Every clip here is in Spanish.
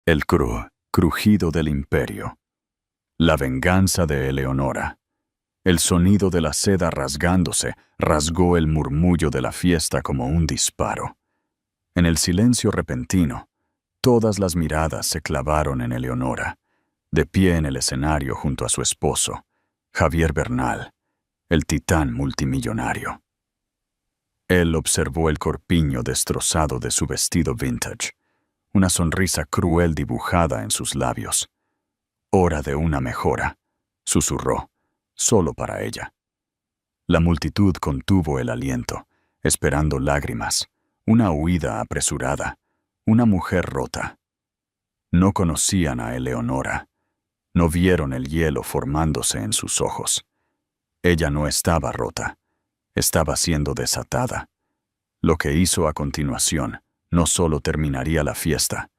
El crujido del imperio. La venganza de Eleonora. El sonido de la seda rasgándose rasgó el murmullo de la fiesta como un disparo. En el silencio repentino, todas las miradas se clavaron en Eleonora, de pie en el escenario junto a su esposo, Javier Bernal, el titán multimillonario. Él observó el corpiño destrozado de su vestido vintage, una sonrisa cruel dibujada en sus labios. «Hora de una mejora», susurró, solo para ella. La multitud contuvo el aliento, esperando lágrimas, una huida apresurada, una mujer rota. No conocían a Eleonora, no vieron el hielo formándose en sus ojos. Ella no estaba rota, estaba siendo desatada. Lo que hizo a continuación no solo terminaría la fiesta,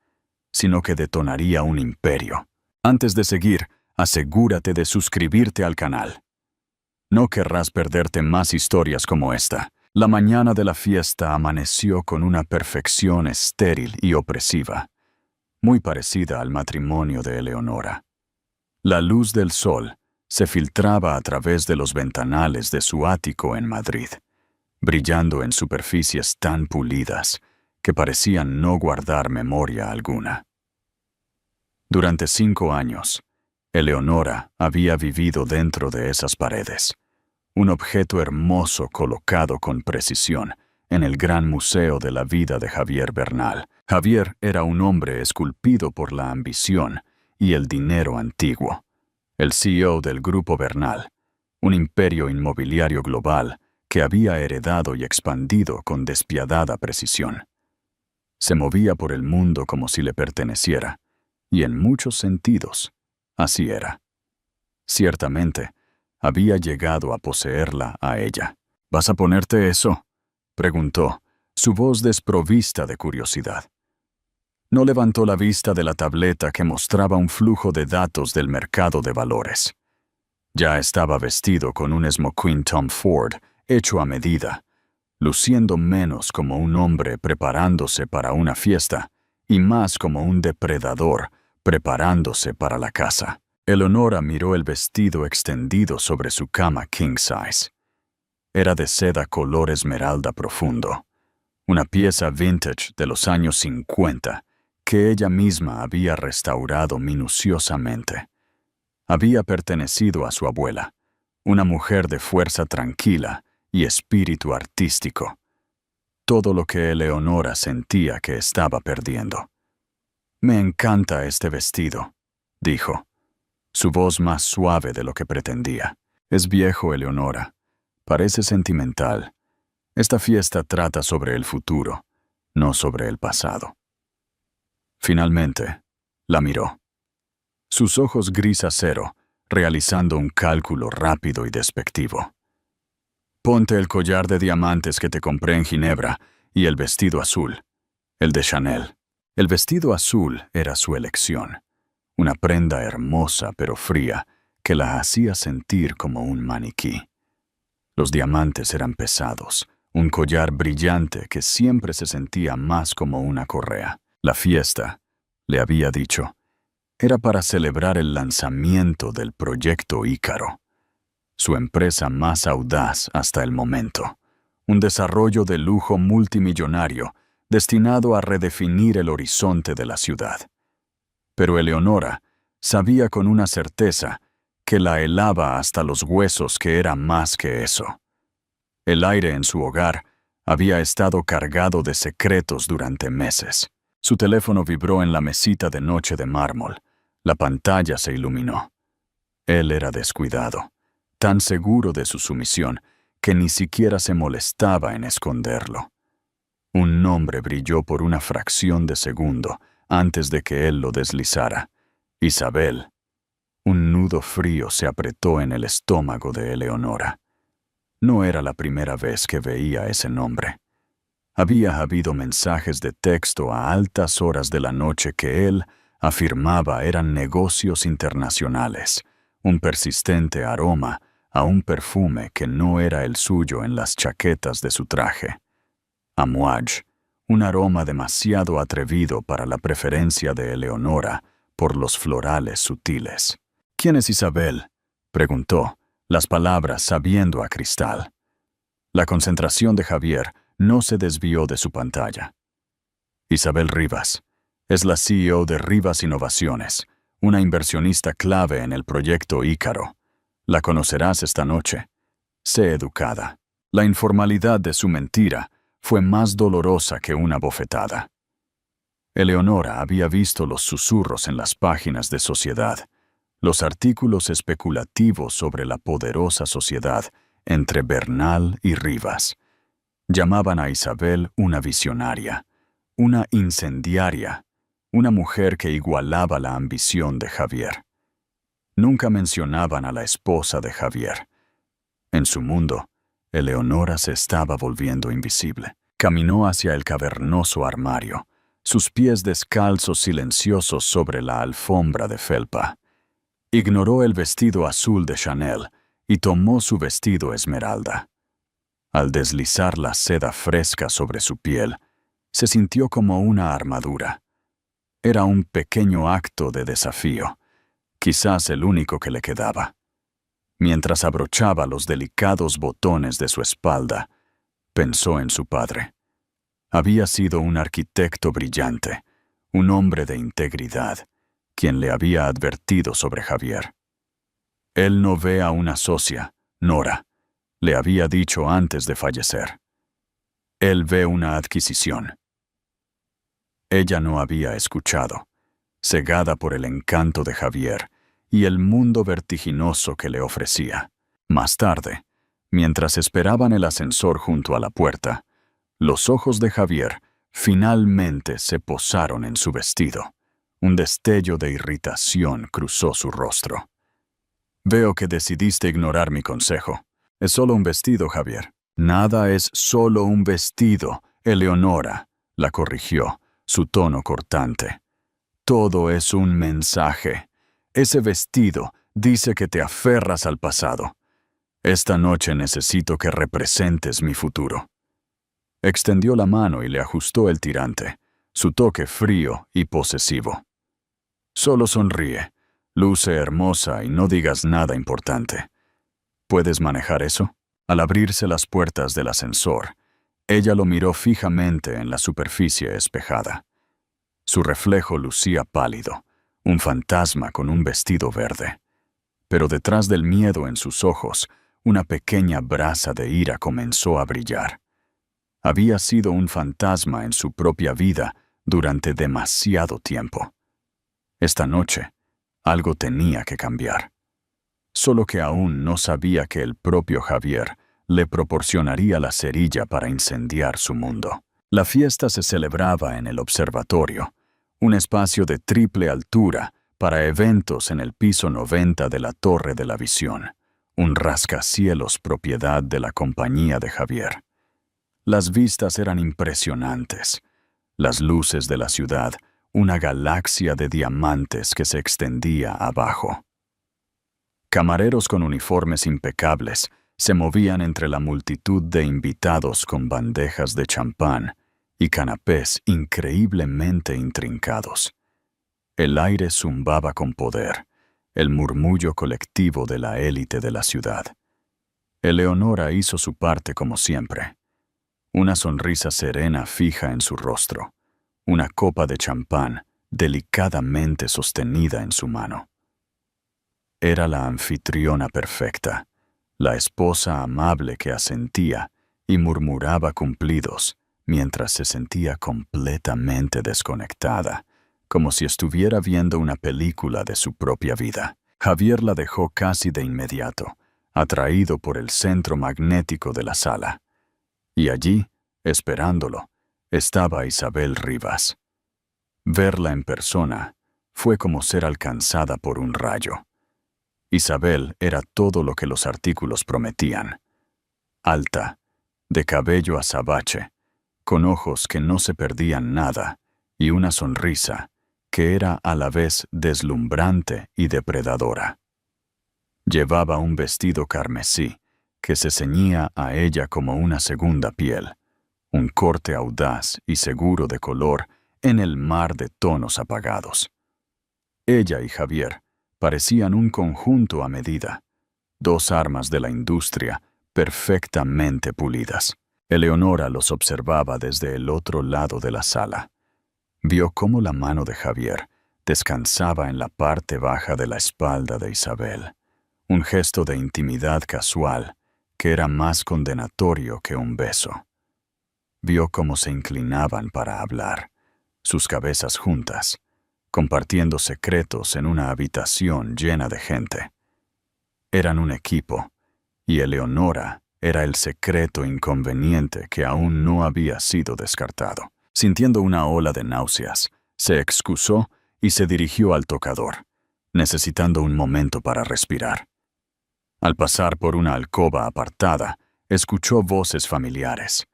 sino que detonaría un imperio. Antes de seguir, asegúrate de suscribirte al canal. No querrás perderte más historias como esta. La mañana de la fiesta amaneció con una perfección estéril y opresiva, muy parecida al matrimonio de Eleonora. La luz del sol se filtraba a través de los ventanales de su ático en Madrid, brillando en superficies tan pulidas que parecían no guardar memoria alguna. Durante 5 años, Eleonora había vivido dentro de esas paredes, un objeto hermoso colocado con precisión en el gran museo de la vida de Javier Bernal. Javier era un hombre esculpido por la ambición y el dinero antiguo, el CEO del Grupo Bernal, un imperio inmobiliario global que había heredado y expandido con despiadada precisión. Se movía por el mundo como si le perteneciera, y en muchos sentidos, así era. Ciertamente, había llegado a poseerla a ella. «¿Vas a ponerte eso?», preguntó, su voz desprovista de curiosidad. No levantó la vista de la tableta que mostraba un flujo de datos del mercado de valores. Ya estaba vestido con un smoking Tom Ford hecho a medida, luciendo menos como un hombre preparándose para una fiesta y más como un depredador preparándose para la caza. Eleonora miró el vestido extendido sobre su cama king size. Era de seda color esmeralda profundo, una pieza vintage de los años 50 que ella misma había restaurado minuciosamente. Había pertenecido a su abuela, una mujer de fuerza tranquila y espíritu artístico. Todo lo que Eleonora sentía que estaba perdiendo. «Me encanta este vestido», dijo, su voz más suave de lo que pretendía. «Es viejo, Eleonora. Parece sentimental. Esta fiesta trata sobre el futuro, no sobre el pasado». Finalmente, la miró. Sus ojos gris acero, realizando un cálculo rápido y despectivo. «Ponte el collar de diamantes que te compré en Ginebra y el vestido azul, el de Chanel». El vestido azul era su elección, una prenda hermosa pero fría que la hacía sentir como un maniquí. Los diamantes eran pesados, un collar brillante que siempre se sentía más como una correa. La fiesta, le había dicho, era para celebrar el lanzamiento del proyecto Ícaro, su empresa más audaz hasta el momento, un desarrollo de lujo multimillonario destinado a redefinir el horizonte de la ciudad. Pero Eleonora sabía con una certeza que la helaba hasta los huesos que era más que eso. El aire en su hogar había estado cargado de secretos durante meses. Su teléfono vibró en la mesita de noche de mármol. La pantalla se iluminó. Él era descuidado, tan seguro de su sumisión que ni siquiera se molestaba en esconderlo. Un nombre brilló por una fracción de segundo antes de que él lo deslizara. Isabel. Un nudo frío se apretó en el estómago de Eleonora. No era la primera vez que veía ese nombre. Había habido mensajes de texto a altas horas de la noche que él afirmaba eran negocios internacionales, un persistente aroma a un perfume que no era el suyo en las chaquetas de su traje. Amouage, un aroma demasiado atrevido para la preferencia de Eleonora por los florales sutiles. ¿Quién es Isabel?, preguntó, las palabras sabiendo a cristal. La concentración de Javier no se desvió de su pantalla. Isabel Rivas. Es la CEO de Rivas Innovaciones, una inversionista clave en el proyecto Ícaro. La conocerás esta noche. Sé educada. La informalidad de su mentira fue más dolorosa que una bofetada. Eleonora había visto los susurros en las páginas de Sociedad, los artículos especulativos sobre la poderosa sociedad entre Bernal y Rivas. Llamaban a Isabel una visionaria, una incendiaria, una mujer que igualaba la ambición de Javier. Nunca mencionaban a la esposa de Javier. En su mundo, Eleonora se estaba volviendo invisible. Caminó hacia el cavernoso armario, sus pies descalzos silenciosos sobre la alfombra de felpa. Ignoró el vestido azul de Chanel y tomó su vestido esmeralda. Al deslizar la seda fresca sobre su piel, se sintió como una armadura. Era un pequeño acto de desafío, quizás el único que le quedaba. Mientras abrochaba los delicados botones de su espalda, pensó en su padre. Había sido un arquitecto brillante, un hombre de integridad, quien le había advertido sobre Javier. Él no ve a una socia, Nora, le había dicho antes de fallecer. Él ve una adquisición. Ella no había escuchado, cegada por el encanto de Javier y el mundo vertiginoso que le ofrecía. Más tarde, mientras esperaban el ascensor junto a la puerta, los ojos de Javier finalmente se posaron en su vestido. Un destello de irritación cruzó su rostro. Veo que decidiste ignorar mi consejo. Es solo un vestido, Javier. Nada es solo un vestido, Eleonora, la corrigió, su tono cortante. Todo es un mensaje. Ese vestido dice que te aferras al pasado. Esta noche necesito que representes mi futuro. Extendió la mano y le ajustó el tirante, su toque frío y posesivo. Solo sonríe, luce hermosa y no digas nada importante. ¿Puedes manejar eso? Al abrirse las puertas del ascensor, ella lo miró fijamente en la superficie espejada. Su reflejo lucía pálido, un fantasma con un vestido verde. Pero detrás del miedo en sus ojos, una pequeña brasa de ira comenzó a brillar. Había sido un fantasma en su propia vida durante demasiado tiempo. Esta noche, algo tenía que cambiar. Solo que aún no sabía que el propio Javier le proporcionaría la cerilla para incendiar su mundo. La fiesta se celebraba en el observatorio, un espacio de triple altura para eventos en el piso 90 de la Torre de la Visión, un rascacielos propiedad de la compañía de Javier. Las vistas eran impresionantes. Las luces de la ciudad, una galaxia de diamantes que se extendía abajo. Camareros con uniformes impecables se movían entre la multitud de invitados con bandejas de champán y canapés increíblemente intrincados. El aire zumbaba con poder, el murmullo colectivo de la élite de la ciudad. Eleonora hizo su parte como siempre. Una sonrisa serena fija en su rostro, una copa de champán delicadamente sostenida en su mano. Era la anfitriona perfecta, la esposa amable que asentía y murmuraba cumplidos mientras se sentía completamente desconectada, como si estuviera viendo una película de su propia vida. Javier la dejó casi de inmediato, atraído por el centro magnético de la sala. Y allí, esperándolo, estaba Isabel Rivas. Verla en persona fue como ser alcanzada por un rayo. Isabel era todo lo que los artículos prometían. Alta, de cabello azabache, con ojos que no se perdían nada y una sonrisa que era a la vez deslumbrante y depredadora. Llevaba un vestido carmesí que se ceñía a ella como una segunda piel, un corte audaz y seguro de color en el mar de tonos apagados. Ella y Javier parecían un conjunto a medida, dos armas de la industria perfectamente pulidas. Eleonora los observaba desde el otro lado de la sala. Vio cómo la mano de Javier descansaba en la parte baja de la espalda de Isabel, un gesto de intimidad casual que era más condenatorio que un beso. Vio cómo se inclinaban para hablar, sus cabezas juntas, compartiendo secretos en una habitación llena de gente. Eran un equipo, y Eleonora era el secreto inconveniente que aún no había sido descartado. Sintiendo una ola de náuseas, se excusó y se dirigió al tocador, necesitando un momento para respirar. Al pasar por una alcoba apartada, escuchó voces familiares.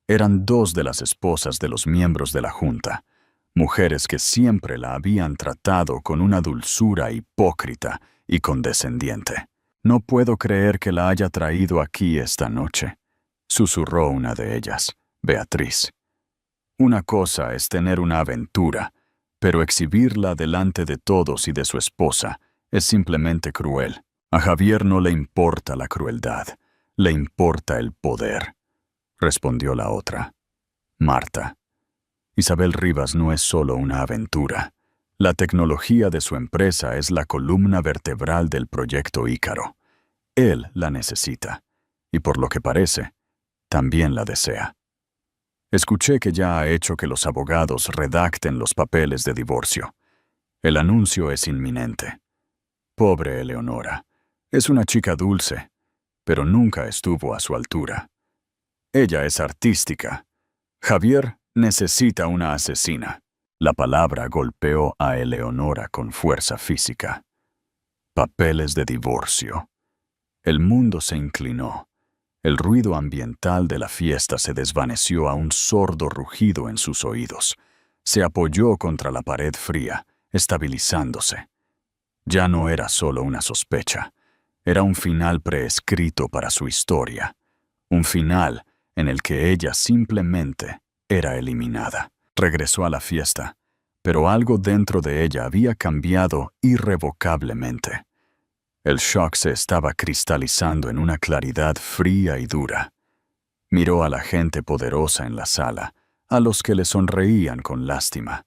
Eran dos de las esposas de los miembros de la junta, mujeres que siempre la habían tratado con una dulzura hipócrita y condescendiente. «No puedo creer que la haya traído aquí esta noche», susurró una de ellas, Beatriz. «Una cosa es tener una aventura, pero exhibirla delante de todos y de su esposa es simplemente cruel. A Javier no le importa la crueldad, le importa el poder», respondió la otra, Marta. Isabel Rivas no es solo una aventura. La tecnología de su empresa es la columna vertebral del proyecto Ícaro. Él la necesita, y por lo que parece, también la desea. Escuché que ya ha hecho que los abogados redacten los papeles de divorcio. El anuncio es inminente. Pobre Eleonora. Es una chica dulce, pero nunca estuvo a su altura. Ella es artística. Javier necesita una asesina. La palabra golpeó a Eleonora con fuerza física. Papeles de divorcio. El mundo se inclinó. El ruido ambiental de la fiesta se desvaneció a un sordo rugido en sus oídos. Se apoyó contra la pared fría, estabilizándose. Ya no era solo una sospecha. Era un final preescrito para su historia. Un final en el que ella simplemente era eliminada. Regresó a la fiesta, pero algo dentro de ella había cambiado irrevocablemente. El shock se estaba cristalizando en una claridad fría y dura. Miró a la gente poderosa en la sala, a los que le sonreían con lástima,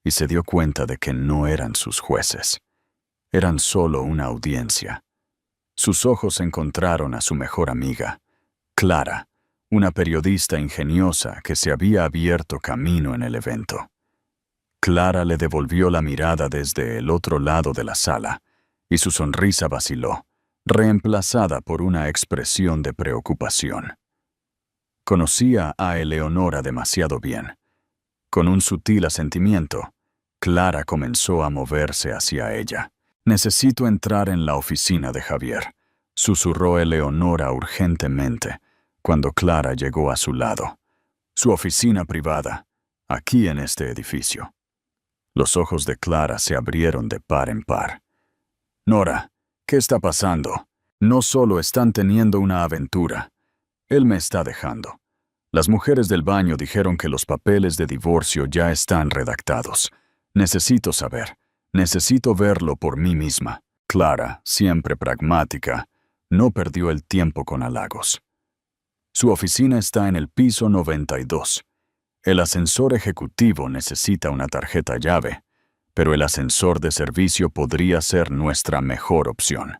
y se dio cuenta de que no eran sus jueces. Eran solo una audiencia. Sus ojos encontraron a su mejor amiga, Clara, una periodista ingeniosa que se había abierto camino en el evento. Clara le devolvió la mirada desde el otro lado de la sala, y su sonrisa vaciló, reemplazada por una expresión de preocupación. Conocía a Eleonora demasiado bien. Con un sutil asentimiento, Clara comenzó a moverse hacia ella. «Necesito entrar en la oficina de Javier», susurró Eleonora urgentemente, cuando Clara llegó a su lado. «Su oficina privada, aquí en este edificio». Los ojos de Clara se abrieron de par en par. «Nora, ¿qué está pasando? No solo están teniendo una aventura. Él me está dejando. Las mujeres del baño dijeron que los papeles de divorcio ya están redactados. Necesito saber. Necesito verlo por mí misma». Clara, siempre pragmática, no perdió el tiempo con halagos. «Su oficina está en el piso 92. El ascensor ejecutivo necesita una tarjeta llave, pero el ascensor de servicio podría ser nuestra mejor opción.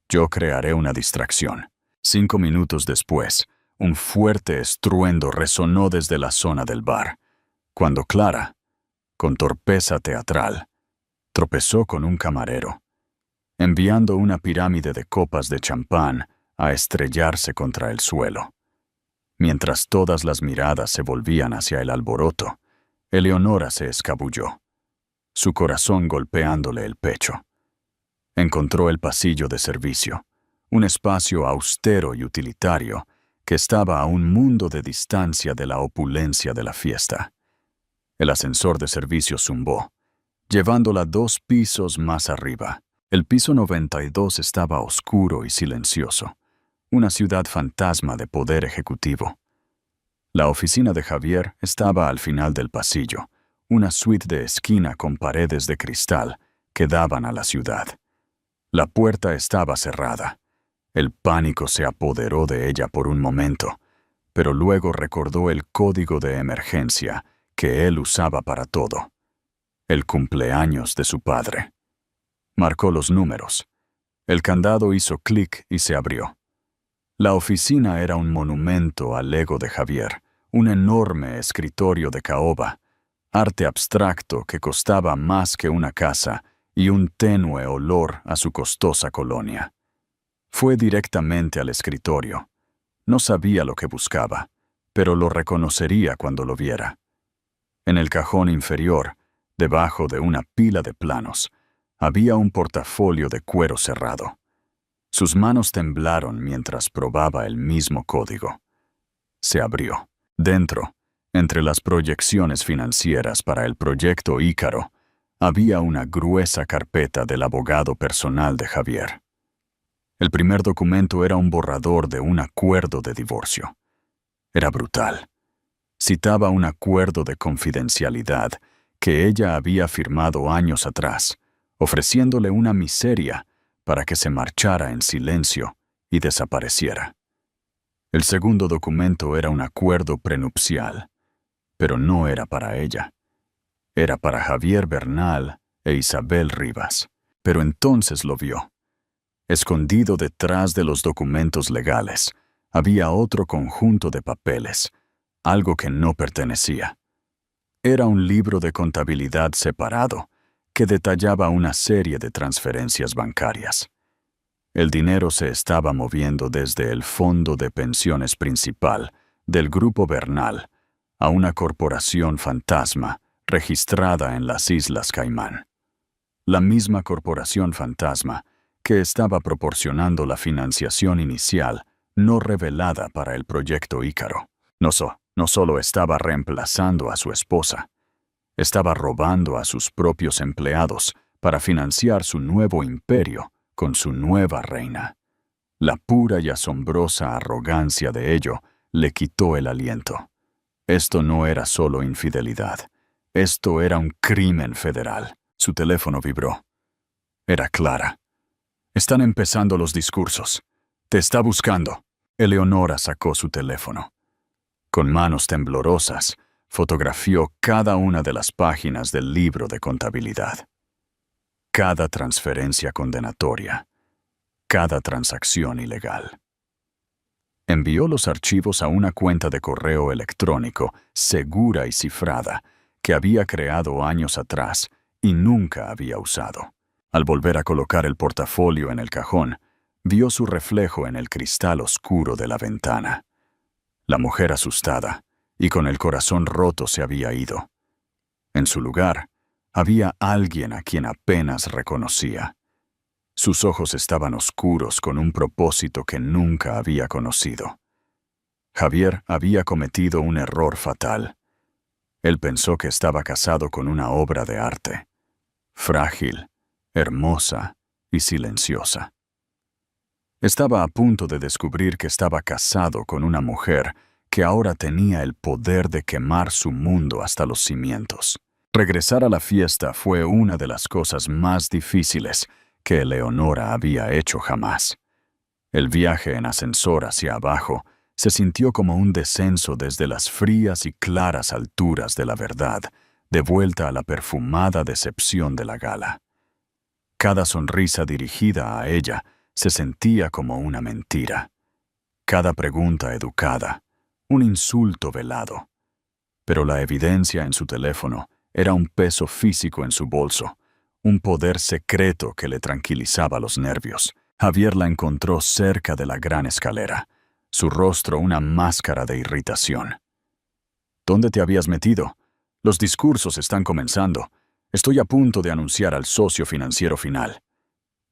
Yo crearé una distracción». 5 minutos después, un fuerte estruendo resonó desde la zona del bar, cuando Clara, con torpeza teatral, tropezó con un camarero, enviando una pirámide de copas de champán a estrellarse contra el suelo. Mientras todas las miradas se volvían hacia el alboroto, Eleonora se escabulló, su corazón golpeándole el pecho. Encontró el pasillo de servicio, un espacio austero y utilitario que estaba a un mundo de distancia de la opulencia de la fiesta. El ascensor de servicio zumbó, llevándola 2 pisos más arriba. El piso 92 estaba oscuro y silencioso, una ciudad fantasma de poder ejecutivo. La oficina de Javier estaba al final del pasillo, una suite de esquina con paredes de cristal que daban a la ciudad. La puerta estaba cerrada. El pánico se apoderó de ella por un momento, pero luego recordó el código de emergencia que él usaba para todo. El cumpleaños de su padre. Marcó los números. El candado hizo clic y se abrió. La oficina era un monumento al ego de Javier, un enorme escritorio de caoba, arte abstracto que costaba más que una casa y un tenue olor a su costosa colonia. Fue directamente al escritorio. No sabía lo que buscaba, pero lo reconocería cuando lo viera. En el cajón inferior, debajo de una pila de planos, había un portafolio de cuero cerrado. Sus manos temblaron mientras probaba el mismo código. Se abrió. Dentro, entre las proyecciones financieras para el proyecto Ícaro, había una gruesa carpeta del abogado personal de Javier. El primer documento era un borrador de un acuerdo de divorcio. Era brutal. Citaba un acuerdo de confidencialidad que ella había firmado años atrás, ofreciéndole una miseria para que se marchara en silencio y desapareciera. El segundo documento era un acuerdo prenupcial, pero no era para ella. Era para Javier Bernal e Isabel Rivas, pero entonces lo vio. Escondido detrás de los documentos legales, había otro conjunto de papeles, algo que no pertenecía. Era un libro de contabilidad separado que detallaba una serie de transferencias bancarias. El dinero se estaba moviendo desde el fondo de pensiones principal del Grupo Bernal a una corporación fantasma registrada en las Islas Caimán. La misma corporación fantasma que estaba proporcionando la financiación inicial no revelada para el proyecto Ícaro. No solo estaba reemplazando a su esposa, estaba robando a sus propios empleados para financiar su nuevo imperio con su nueva reina. La pura y asombrosa arrogancia de ello le quitó el aliento. Esto no era solo infidelidad. Esto era un crimen federal. Su teléfono vibró. Era Clara. Están empezando los discursos. Te está buscando. Eleonora sacó su teléfono. Con manos temblorosas, fotografió cada una de las páginas del libro de contabilidad. Cada transferencia condenatoria. Cada transacción ilegal. Envió los archivos a una cuenta de correo electrónico segura y cifrada que había creado años atrás y nunca había usado. Al volver a colocar el portafolio en el cajón, vio su reflejo en el cristal oscuro de la ventana. La mujer asustada y con el corazón roto se había ido. En su lugar, había alguien a quien apenas reconocía. Sus ojos estaban oscuros con un propósito que nunca había conocido. Javier había cometido un error fatal. Él pensó que estaba casado con una obra de arte, frágil, hermosa y silenciosa. Estaba a punto de descubrir que estaba casado con una mujer que ahora tenía el poder de quemar su mundo hasta los cimientos. Regresar a la fiesta fue una de las cosas más difíciles que Eleonora había hecho jamás. El viaje en ascensor hacia abajo se sintió como un descenso desde las frías y claras alturas de la verdad, de vuelta a la perfumada decepción de la gala. Cada sonrisa dirigida a ella se sentía como una mentira. Cada pregunta educada, un insulto velado. Pero la evidencia en su teléfono era un peso físico en su bolso, un poder secreto que le tranquilizaba los nervios. Javier la encontró cerca de la gran escalera, su rostro una máscara de irritación. ¿Dónde te habías metido? Los discursos están comenzando. Estoy a punto de anunciar al socio financiero final.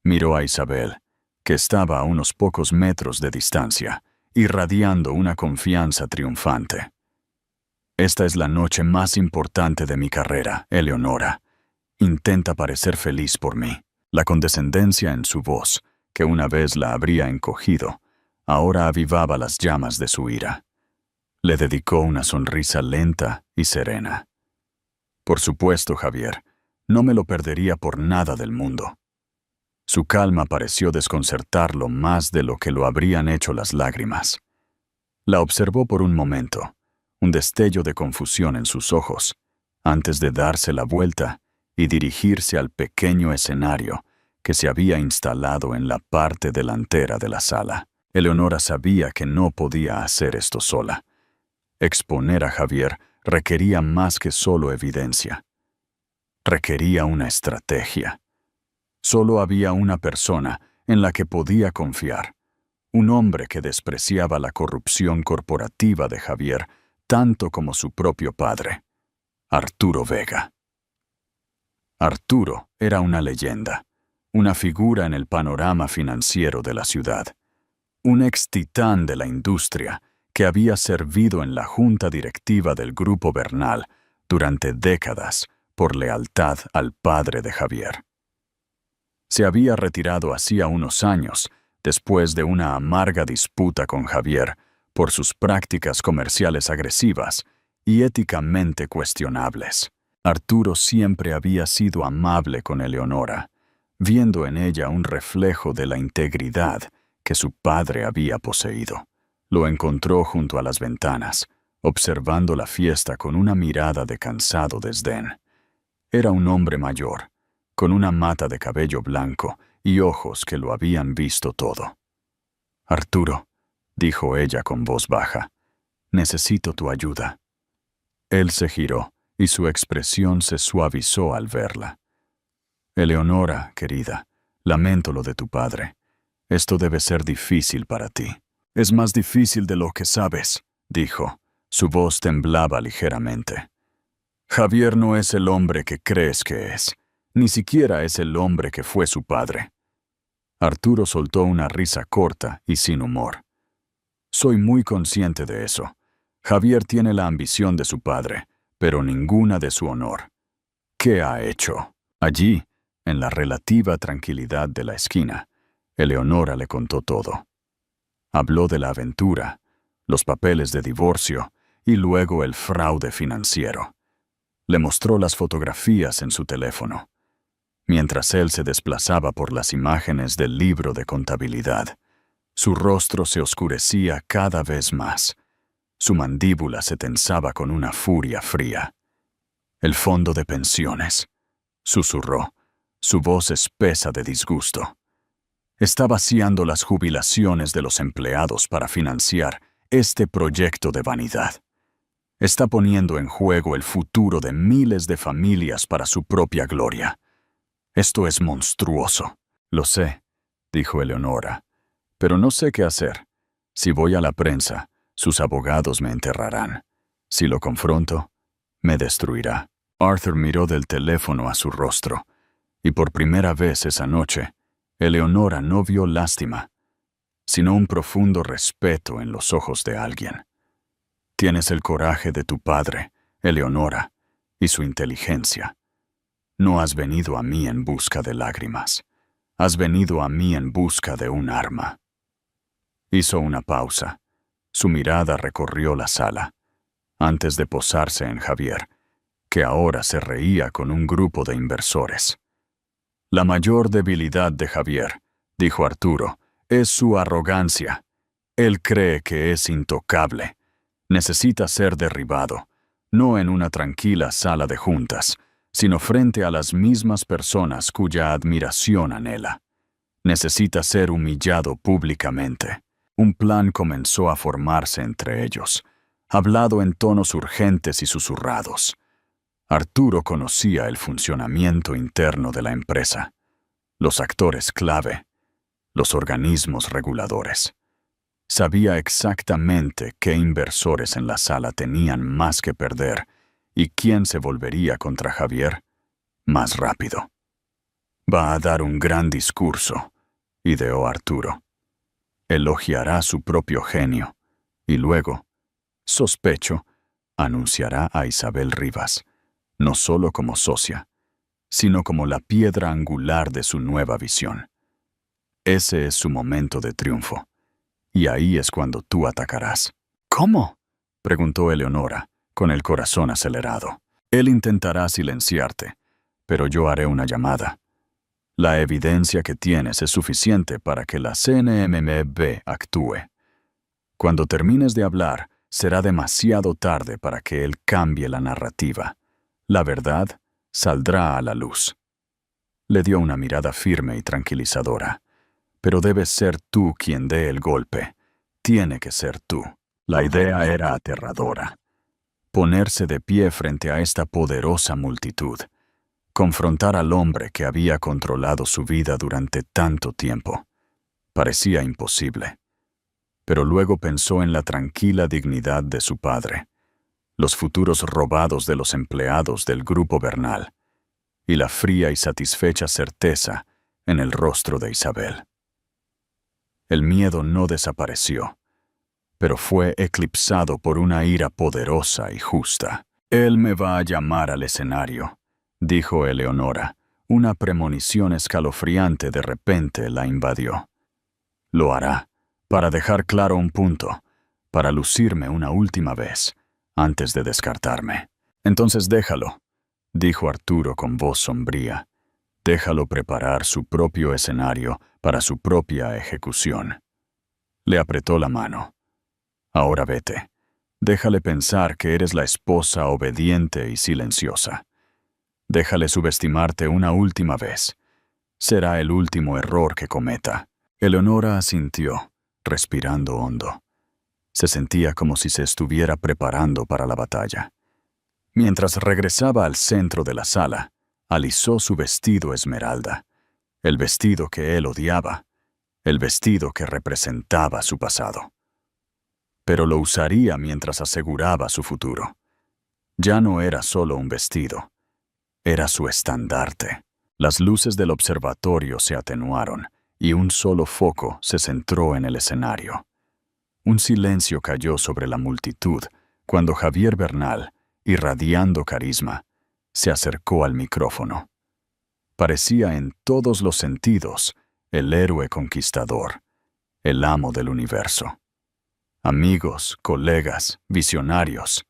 Miró a Isabel, que estaba a unos pocos metros de distancia, irradiando una confianza triunfante. Esta es la noche más importante de mi carrera, Eleonora. Intenta parecer feliz por mí. La condescendencia en su voz, que una vez la habría encogido, ahora avivaba las llamas de su ira. Le dedicó una sonrisa lenta y serena. Por supuesto, Javier, no me lo perdería por nada del mundo. Su calma pareció desconcertarlo más de lo que lo habrían hecho las lágrimas. La observó por un momento, un destello de confusión en sus ojos, antes de darse la vuelta y dirigirse al pequeño escenario que se había instalado en la parte delantera de la sala. Eleonora sabía que no podía hacer esto sola. Exponer a Javier requería más que solo evidencia. Requería una estrategia. Solo había una persona en la que podía confiar, un hombre que despreciaba la corrupción corporativa de Javier tanto como su propio padre, Arturo Vega. Arturo era una leyenda, una figura en el panorama financiero de la ciudad, un ex titán de la industria que había servido en la junta directiva del Grupo Bernal durante décadas por lealtad al padre de Javier. Se había retirado hacía unos años después de una amarga disputa con Javier por sus prácticas comerciales agresivas y éticamente cuestionables. Arturo siempre había sido amable con Eleonora, viendo en ella un reflejo de la integridad que su padre había poseído. Lo encontró junto a las ventanas, observando la fiesta con una mirada de cansado desdén. Era un hombre mayor, con una mata de cabello blanco y ojos que lo habían visto todo. «Arturo», dijo ella con voz baja, «necesito tu ayuda». Él se giró y su expresión se suavizó al verla. «Eleonora, querida, lamento lo de tu padre. Esto debe ser difícil para ti». «Es más difícil de lo que sabes», dijo. Su voz temblaba ligeramente. «Javier no es el hombre que crees que es. Ni siquiera es el hombre que fue su padre». Arturo soltó una risa corta y sin humor. «Soy muy consciente de eso. Javier tiene la ambición de su padre, pero ninguna de su honor. ¿Qué ha hecho?» Allí, en la relativa tranquilidad de la esquina, Eleonora le contó todo. Habló de la aventura, los papeles de divorcio y luego el fraude financiero. Le mostró las fotografías en su teléfono. Mientras él se desplazaba por las imágenes del libro de contabilidad, su rostro se oscurecía cada vez más. Su mandíbula se tensaba con una furia fría. «El fondo de pensiones», susurró, su voz espesa de disgusto. «Está vaciando las jubilaciones de los empleados para financiar este proyecto de vanidad. Está poniendo en juego el futuro de miles de familias para su propia gloria. Esto es monstruoso». «Lo sé», dijo Eleonora, «pero no sé qué hacer. Si voy a la prensa, sus abogados me enterrarán. Si lo confronto, me destruirá». Arthur miró del teléfono a su rostro, y por primera vez esa noche, Eleonora no vio lástima, sino un profundo respeto en los ojos de alguien. «Tienes el coraje de tu padre, Eleonora, y su inteligencia. No has venido a mí en busca de lágrimas. Has venido a mí en busca de un arma». Hizo una pausa. Su mirada recorrió la sala, antes de posarse en Javier, que ahora se reía con un grupo de inversores. «La mayor debilidad de Javier», dijo Arturo, «es su arrogancia. Él cree que es intocable. Necesita ser derribado, no en una tranquila sala de juntas, sino frente a las mismas personas cuya admiración anhela. Necesita ser humillado públicamente». Un plan comenzó a formarse entre ellos, hablado en tonos urgentes y susurrados. Arturo conocía el funcionamiento interno de la empresa, los actores clave, los organismos reguladores. Sabía exactamente qué inversores en la sala tenían más que perder y quién se volvería contra Javier más rápido. «Va a dar un gran discurso», ideó Arturo. «Elogiará su propio genio y luego, sospecho, anunciará a Isabel Rivas, no solo como socia, sino como la piedra angular de su nueva visión. Ese es su momento de triunfo, y ahí es cuando tú atacarás». «¿Cómo?», preguntó Eleonora, con el corazón acelerado. Él intentará silenciarte, pero yo haré una llamada. La evidencia que tienes es suficiente para que la CNMB actúe. Cuando termines de hablar, será demasiado tarde para que él cambie la narrativa. La verdad saldrá a la luz. Le dio una mirada firme y tranquilizadora. Pero debes ser tú quien dé el golpe. Tiene que ser tú. La idea era aterradora. Ponerse de pie frente a esta poderosa multitud. Confrontar al hombre que había controlado su vida durante tanto tiempo. Parecía imposible. Pero luego pensó en la tranquila dignidad de su padre, los futuros robados de los empleados del Grupo Bernal, y la fría y satisfecha certeza en el rostro de Isabel. El miedo no desapareció, pero fue eclipsado por una ira poderosa y justa. «Él me va a llamar al escenario», dijo Eleonora. Una premonición escalofriante de repente la invadió. «Lo hará, para dejar claro un punto, para lucirme una última vez, antes de descartarme». «Entonces déjalo», dijo Arturo con voz sombría. «Déjalo preparar su propio escenario para su propia ejecución». Le apretó la mano. «Ahora vete. Déjale pensar que eres la esposa obediente y silenciosa. Déjale subestimarte una última vez. Será el último error que cometa». Eleonora asintió, respirando hondo. Se sentía como si se estuviera preparando para la batalla. Mientras regresaba al centro de la sala, alisó su vestido esmeralda, el vestido que él odiaba, el vestido que representaba su pasado. Pero lo usaría mientras aseguraba su futuro. Ya no era solo un vestido, era su estandarte. Las luces del observatorio se atenuaron y un solo foco se centró en el escenario. Un silencio cayó sobre la multitud cuando Javier Bernal, irradiando carisma, se acercó al micrófono. Parecía en todos los sentidos el héroe conquistador, el amo del universo. Amigos, colegas, visionarios,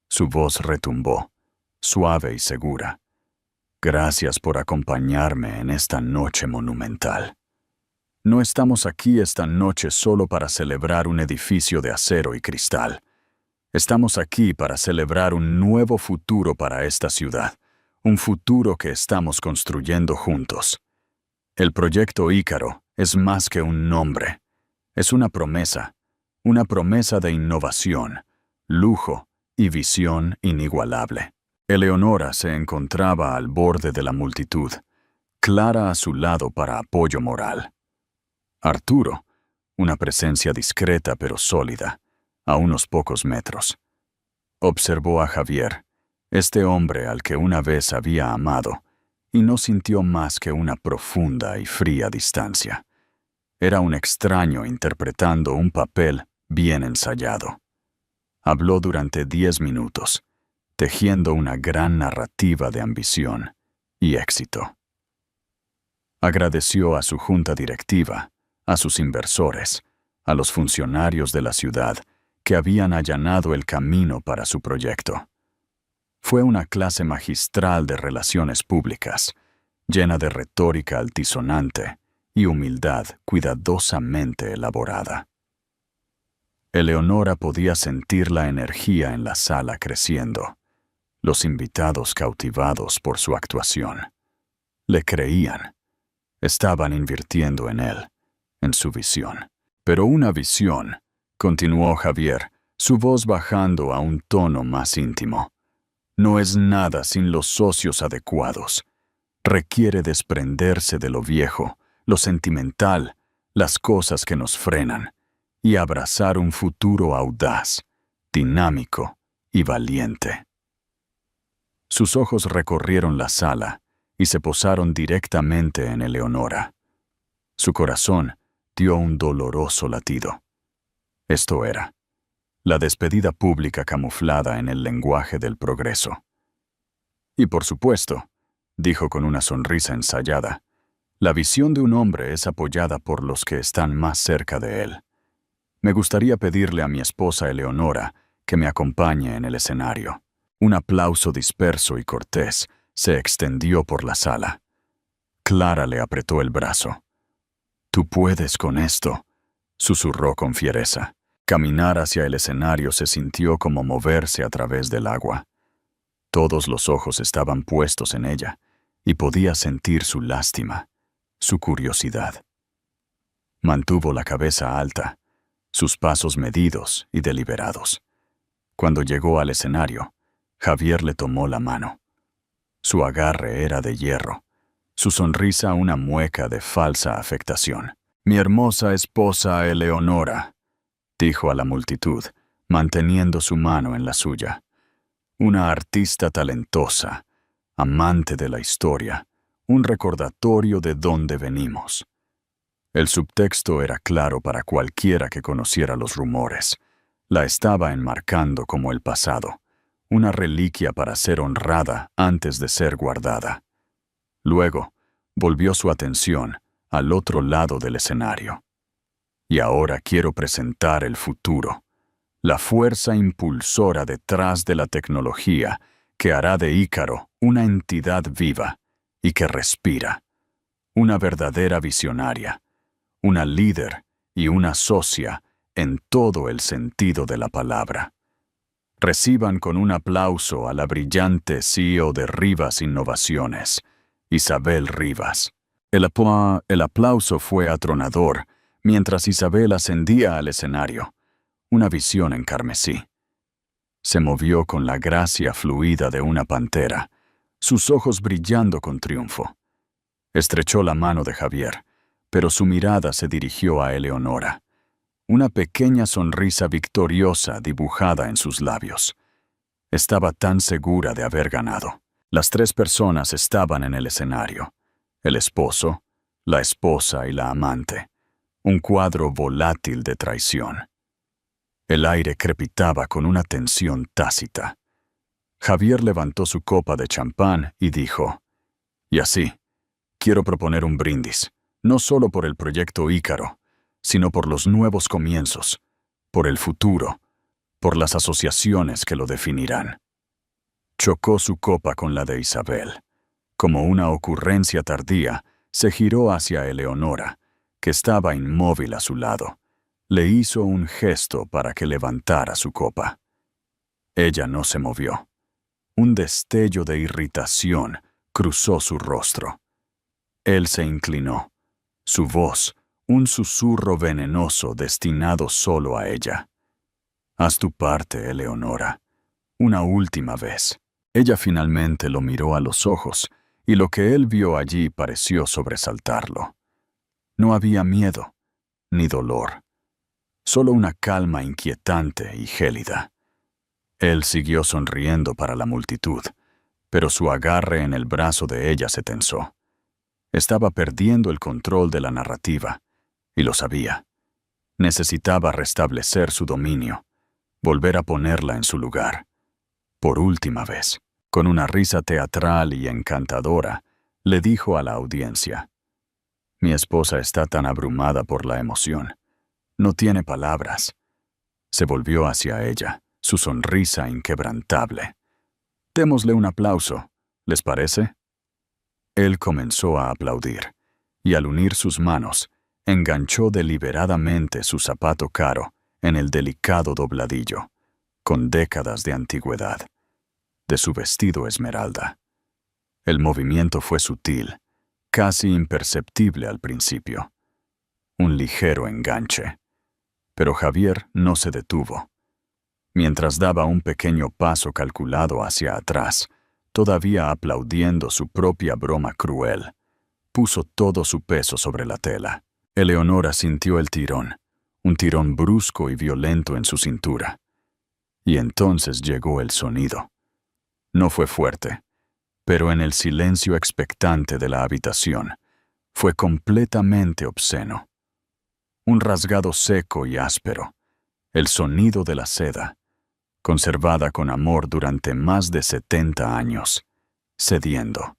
su voz retumbó, suave y segura. «Gracias por acompañarme en esta noche monumental. No estamos aquí esta noche solo para celebrar un edificio de acero y cristal. Estamos aquí para celebrar un nuevo futuro para esta ciudad, un futuro que estamos construyendo juntos. El proyecto Ícaro es más que un nombre. Es una promesa de innovación, lujo y visión inigualable». Eleonora se encontraba al borde de la multitud, Clara a su lado para apoyo moral. Arturo, una presencia discreta pero sólida, a unos pocos metros. Observó a Javier, este hombre al que una vez había amado, y no sintió más que una profunda y fría distancia. Era un extraño interpretando un papel bien ensayado. Habló durante 10 minutos, tejiendo una gran narrativa de ambición y éxito. Agradeció a su junta directiva, a sus inversores, a los funcionarios de la ciudad que habían allanado el camino para su proyecto. Fue una clase magistral de relaciones públicas, llena de retórica altisonante y humildad cuidadosamente elaborada. Eleonora podía sentir la energía en la sala creciendo, los invitados cautivados por su actuación. Le creían, estaban invirtiendo en él, en su visión. Pero una visión, continuó Javier, su voz bajando a un tono más íntimo, no es nada sin los socios adecuados. Requiere desprenderse de lo viejo, lo sentimental, las cosas que nos frenan, y abrazar un futuro audaz, dinámico y valiente. Sus ojos recorrieron la sala y se posaron directamente en Eleonora. Su corazón dio un doloroso latido. Esto era la despedida pública camuflada en el lenguaje del progreso. Y por supuesto, dijo con una sonrisa ensayada, la visión de un hombre es apoyada por los que están más cerca de él. Me gustaría pedirle a mi esposa Eleonora que me acompañe en el escenario. Un aplauso disperso y cortés se extendió por la sala. Clara le apretó el brazo. «Tú puedes con esto», susurró con fiereza. Caminar hacia el escenario se sintió como moverse a través del agua. Todos los ojos estaban puestos en ella, y podía sentir su lástima, su curiosidad. Mantuvo la cabeza alta, sus pasos medidos y deliberados. Cuando llegó al escenario, Javier le tomó la mano. Su agarre era de hierro, su sonrisa una mueca de falsa afectación. «Mi hermosa esposa Eleonora», dijo a la multitud, manteniendo su mano en la suya. «Una artista talentosa, amante de la historia, un recordatorio de dónde venimos». El subtexto era claro para cualquiera que conociera los rumores. La estaba enmarcando como el pasado, una reliquia para ser honrada antes de ser guardada. Luego, volvió su atención al otro lado del escenario. «Y ahora quiero presentar el futuro, la fuerza impulsora detrás de la tecnología que hará de Ícaro una entidad viva y que respira, una verdadera visionaria, una líder y una socia en todo el sentido de la palabra. Reciban con un aplauso a la brillante CEO de Rivas Innovaciones, Isabel Rivas». El aplauso fue atronador mientras Isabel ascendía al escenario, una visión en carmesí. Se movió con la gracia fluida de una pantera, sus ojos brillando con triunfo. Estrechó la mano de Javier, pero su mirada se dirigió a Eleonora. Una pequeña sonrisa victoriosa dibujada en sus labios. Estaba tan segura de haber ganado. Las tres personas estaban en el escenario: el esposo, la esposa y la amante. Un cuadro volátil de traición. El aire crepitaba con una tensión tácita. Javier levantó su copa de champán y dijo: «Y así, quiero proponer un brindis, no solo por el proyecto Ícaro, sino por los nuevos comienzos, por el futuro, por las asociaciones que lo definirán». Chocó su copa con la de Isabel. Como una ocurrencia tardía, se giró hacia Eleonora, que estaba inmóvil a su lado. Le hizo un gesto para que levantara su copa. Ella no se movió. Un destello de irritación cruzó su rostro. Él se inclinó. Su voz, un susurro venenoso destinado solo a ella. «Haz tu parte, Eleonora. Una última vez». Ella finalmente lo miró a los ojos, y lo que él vio allí pareció sobresaltarlo. No había miedo, ni dolor. Solo una calma inquietante y gélida. Él siguió sonriendo para la multitud, pero su agarre en el brazo de ella se tensó. Estaba perdiendo el control de la narrativa, y lo sabía. Necesitaba restablecer su dominio, volver a ponerla en su lugar. Por última vez, con una risa teatral y encantadora, le dijo a la audiencia: «Mi esposa está tan abrumada por la emoción. No tiene palabras». Se volvió hacia ella, su sonrisa inquebrantable. «Démosle un aplauso, ¿les parece?». Él comenzó a aplaudir, y al unir sus manos, enganchó deliberadamente su zapato caro en el delicado dobladillo, con décadas de antigüedad, de su vestido esmeralda. El movimiento fue sutil, casi imperceptible al principio. Un ligero enganche. Pero Javier no se detuvo. Mientras daba un pequeño paso calculado hacia atrás, todavía aplaudiendo su propia broma cruel, puso todo su peso sobre la tela. Eleonora sintió el tirón, un tirón brusco y violento en su cintura. Y entonces llegó el sonido. No fue fuerte, pero en el silencio expectante de la habitación, fue completamente obsceno. Un rasgado seco y áspero, el sonido de la seda, conservada con amor durante más de 70 años, cediendo.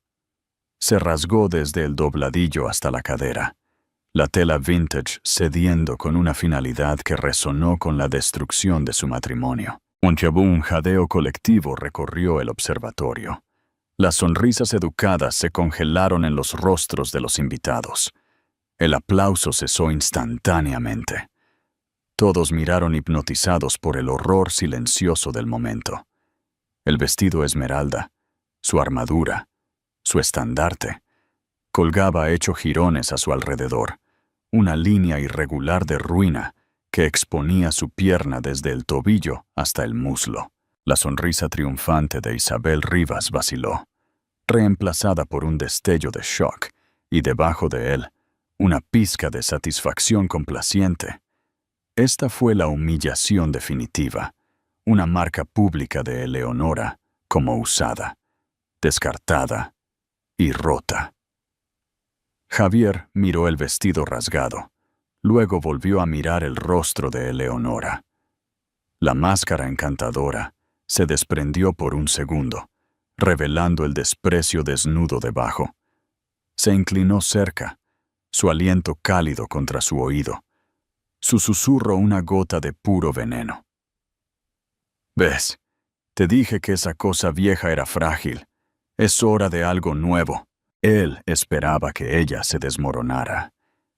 Se rasgó desde el dobladillo hasta la cadera, la tela vintage cediendo con una finalidad que resonó con la destrucción de su matrimonio. Un jadeo colectivo recorrió el observatorio. Las sonrisas educadas se congelaron en los rostros de los invitados. El aplauso cesó instantáneamente. Todos miraron hipnotizados por el horror silencioso del momento. El vestido esmeralda, su armadura, su estandarte, colgaba hecho jirones a su alrededor, una línea irregular de ruina que exponía su pierna desde el tobillo hasta el muslo. La sonrisa triunfante de Isabel Rivas vaciló, reemplazada por un destello de shock, y debajo de él, una pizca de satisfacción complaciente. Esta fue la humillación definitiva, una marca pública de Eleonora como usada, descartada y rota. Javier miró el vestido rasgado, luego volvió a mirar el rostro de Eleonora. La máscara encantadora se desprendió por un segundo, revelando el desprecio desnudo debajo. Se inclinó cerca, su aliento cálido contra su oído, su susurro una gota de puro veneno. «¿Ves? Te dije que esa cosa vieja era frágil. Es hora de algo nuevo». Él esperaba que ella se desmoronara.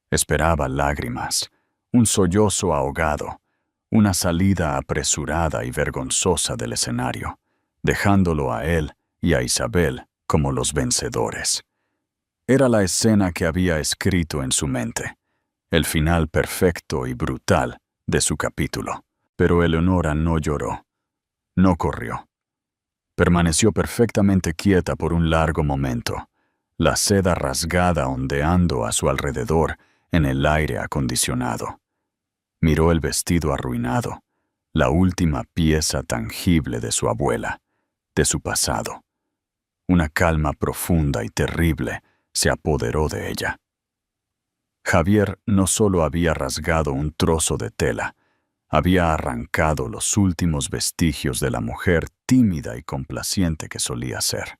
Esperaba lágrimas, un sollozo ahogado, una salida apresurada y vergonzosa del escenario, dejándolo a él y a Isabel como los vencedores. Era la escena que había escrito en su mente, el final perfecto y brutal de su capítulo. Pero Eleonora no lloró, no corrió. Permaneció perfectamente quieta por un largo momento, la seda rasgada ondeando a su alrededor en el aire acondicionado. Miró el vestido arruinado, la última pieza tangible de su abuela, de su pasado. Una calma profunda y terrible se apoderó de ella. Javier no solo había rasgado un trozo de tela, había arrancado los últimos vestigios de la mujer tímida y complaciente que solía ser.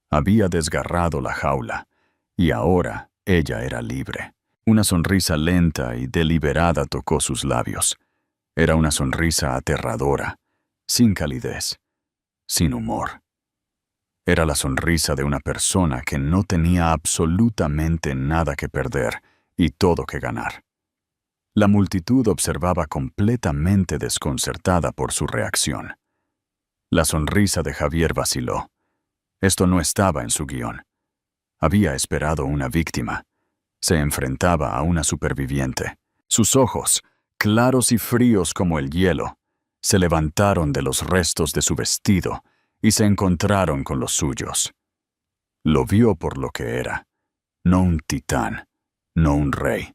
Había desgarrado la jaula, y ahora ella era libre. Una sonrisa lenta y deliberada tocó sus labios. Era una sonrisa aterradora, sin calidez, sin humor. Era la sonrisa de una persona que no tenía absolutamente nada que perder y todo que ganar. La multitud observaba completamente desconcertada por su reacción. La sonrisa de Javier vaciló. Esto no estaba en su guión. Había esperado una víctima. Se enfrentaba a una superviviente. Sus ojos, claros y fríos como el hielo, se levantaron de los restos de su vestido y se encontraron con los suyos. Lo vio por lo que era, no un titán, no un rey,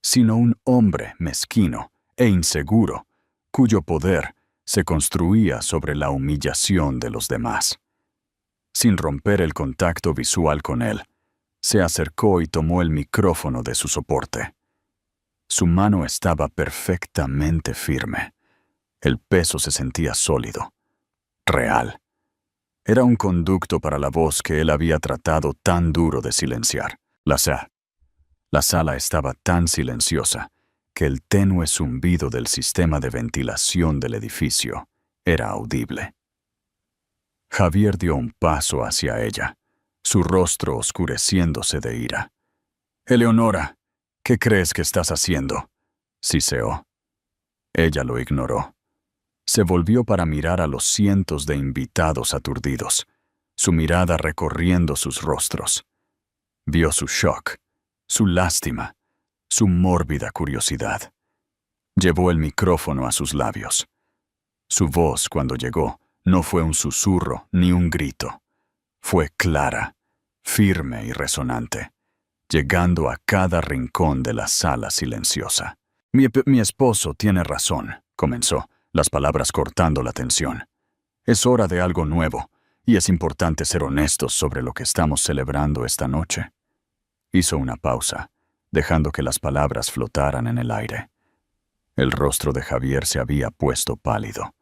sino un hombre mezquino e inseguro, cuyo poder se construía sobre la humillación de los demás. Sin romper el contacto visual con él, se acercó y tomó el micrófono de su soporte. Su mano estaba perfectamente firme. El peso se sentía sólido, real. Era un conducto para la voz que él había tratado tan duro de silenciar. La sala estaba tan silenciosa que el tenue zumbido del sistema de ventilación del edificio era audible. Javier dio un paso hacia ella, su rostro oscureciéndose de ira. «Eleonora, ¿qué crees que estás haciendo?», siseó. Ella lo ignoró. Se volvió para mirar a los cientos de invitados aturdidos, su mirada recorriendo sus rostros. Vio su shock, su lástima, su mórbida curiosidad. Llevó el micrófono a sus labios. Su voz, cuando llegó, no fue un susurro ni un grito. Fue clara, firme y resonante, llegando a cada rincón de la sala silenciosa. Mi esposo tiene razón», comenzó, las palabras cortando la tensión. «Es hora de algo nuevo, y es importante ser honestos sobre lo que estamos celebrando esta noche». Hizo una pausa, dejando que las palabras flotaran en el aire. El rostro de Javier se había puesto pálido.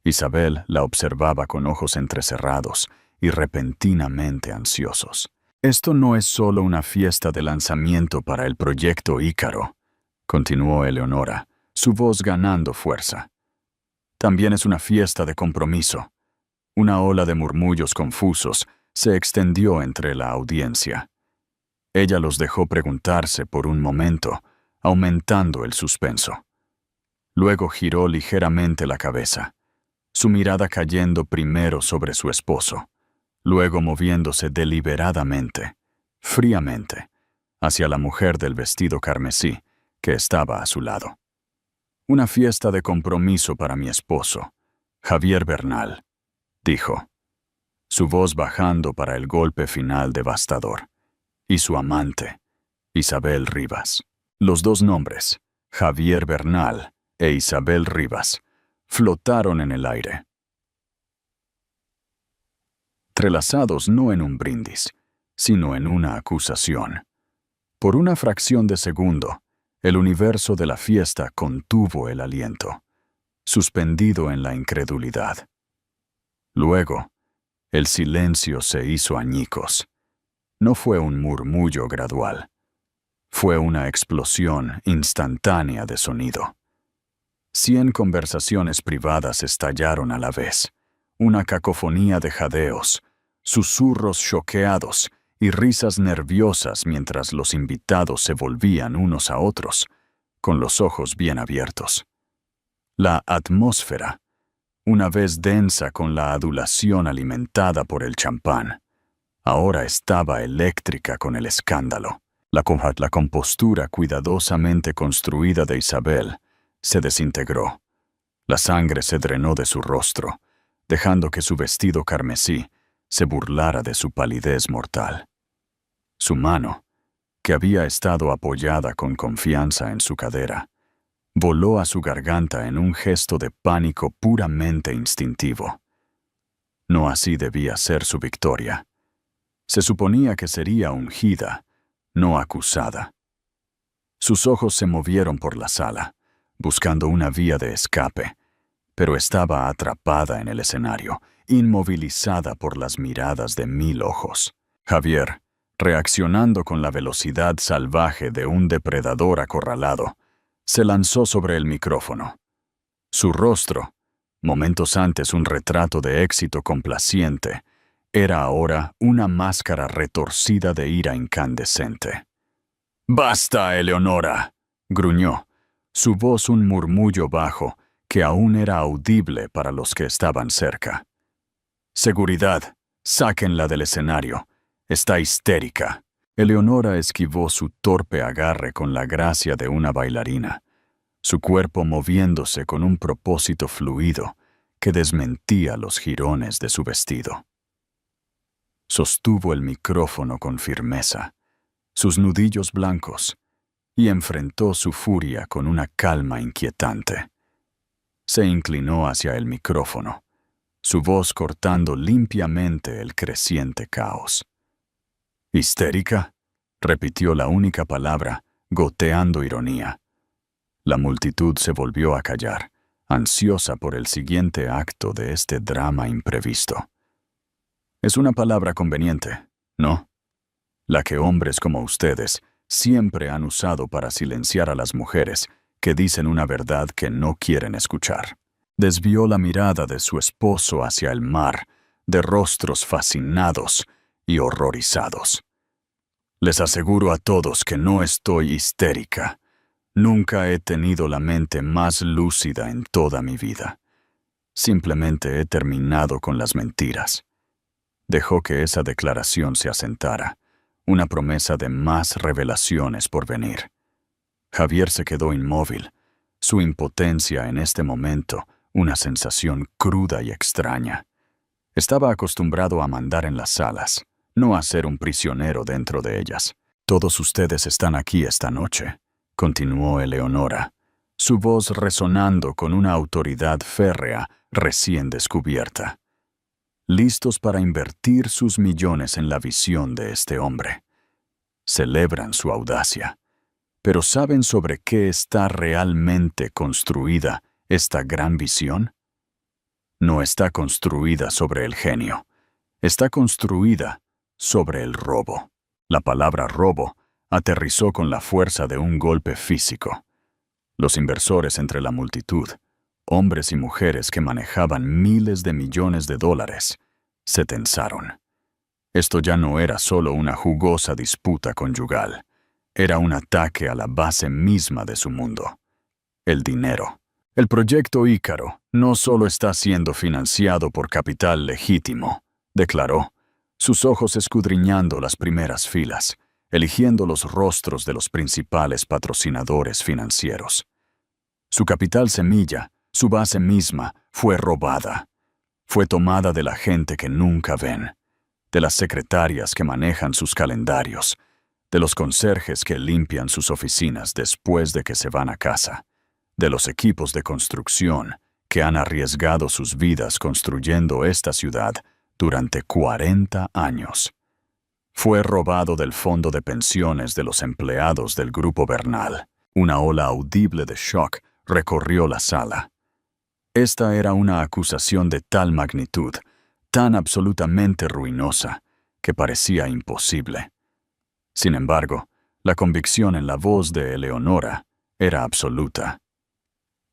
Isabel la observaba con ojos entrecerrados y repentinamente ansiosos. «Esto no es solo una fiesta de lanzamiento para el proyecto Ícaro», continuó Eleonora, su voz ganando fuerza. También es una fiesta de compromiso. Una ola de murmullos confusos se extendió entre la audiencia. Ella los dejó preguntarse por un momento, aumentando el suspenso. Luego giró ligeramente la cabeza, su mirada cayendo primero sobre su esposo, luego moviéndose deliberadamente, fríamente, hacia la mujer del vestido carmesí que estaba a su lado. Una fiesta de compromiso para mi esposo, Javier Bernal, dijo, su voz bajando para el golpe final devastador, y su amante, Isabel Rivas. Los dos nombres, Javier Bernal e Isabel Rivas, flotaron en el aire, entrelazados no en un brindis, sino en una acusación. Por una fracción de segundo, el universo de la fiesta contuvo el aliento, suspendido en la incredulidad. Luego, el silencio se hizo añicos. No fue un murmullo gradual. Fue una explosión instantánea de sonido. 100 conversaciones privadas estallaron a la vez, una cacofonía de jadeos, susurros choqueados y risas nerviosas mientras los invitados se volvían unos a otros, con los ojos bien abiertos. La atmósfera, una vez densa con la adulación alimentada por el champán, ahora estaba eléctrica con el escándalo. La compostura cuidadosamente construida de Isabel se desintegró. La sangre se drenó de su rostro, dejando que su vestido carmesí se burlara de su palidez mortal. Su mano, que había estado apoyada con confianza en su cadera, voló a su garganta en un gesto de pánico puramente instintivo. No así debía ser su victoria. Se suponía que sería ungida, no acusada. Sus ojos se movieron por la sala, buscando una vía de escape, pero estaba atrapada en el escenario, inmovilizada por las miradas de 1000 ojos. Javier, reaccionando con la velocidad salvaje de un depredador acorralado, se lanzó sobre el micrófono. Su rostro, momentos antes un retrato de éxito complaciente, era ahora una máscara retorcida de ira incandescente. «¡Basta, Eleonora!», gruñó, su voz un murmullo bajo que aún era audible para los que estaban cerca. «Seguridad, sáquenla del escenario. Está histérica». Eleonora esquivó su torpe agarre con la gracia de una bailarina, su cuerpo moviéndose con un propósito fluido que desmentía los jirones de su vestido. Sostuvo el micrófono con firmeza, sus nudillos blancos, y enfrentó su furia con una calma inquietante. Se inclinó hacia el micrófono, su voz cortando limpiamente el creciente caos. «¿Histérica?», repitió la única palabra, goteando ironía. La multitud se volvió a callar, ansiosa por el siguiente acto de este drama imprevisto. Es una palabra conveniente, ¿no? La que hombres como ustedes siempre han usado para silenciar a las mujeres que dicen una verdad que no quieren escuchar. Desvió la mirada de su esposo hacia el mar, de rostros fascinados y horrorizados. «Les aseguro a todos que no estoy histérica. Nunca he tenido la mente más lúcida en toda mi vida. Simplemente he terminado con las mentiras». Dejó que esa declaración se asentara, una promesa de más revelaciones por venir. Javier se quedó inmóvil, su impotencia en este momento una sensación cruda y extraña. Estaba acostumbrado a mandar en las salas, no a ser un prisionero dentro de ellas. «Todos ustedes están aquí esta noche», continuó Eleonora, su voz resonando con una autoridad férrea recién descubierta. «Listos para invertir sus millones en la visión de este hombre. Celebran su audacia. Pero ¿saben sobre qué está realmente construida esta gran visión? No está construida sobre el genio. Está construida sobre el robo». La palabra robo aterrizó con la fuerza de un golpe físico. Los inversores entre la multitud, Hombres y mujeres que manejaban miles de millones de dólares se tensaron. Esto ya no era solo una jugosa disputa conyugal, era un ataque a la base misma de su mundo: el dinero. El proyecto Ícaro no solo está siendo financiado por capital legítimo, declaró, sus ojos escudriñando las primeras filas, eligiendo los rostros de los principales patrocinadores financieros. Su capital semilla, su base misma, fue robada. Fue tomada de la gente que nunca ven, de las secretarias que manejan sus calendarios, de los conserjes que limpian sus oficinas después de que se van a casa, de los equipos de construcción que han arriesgado sus vidas construyendo esta ciudad durante 40 años. Fue robado del fondo de pensiones de los empleados del Grupo Bernal. Una ola audible de shock recorrió la sala. Esta era una acusación de tal magnitud, tan absolutamente ruinosa, que parecía imposible. Sin embargo, la convicción en la voz de Eleonora era absoluta.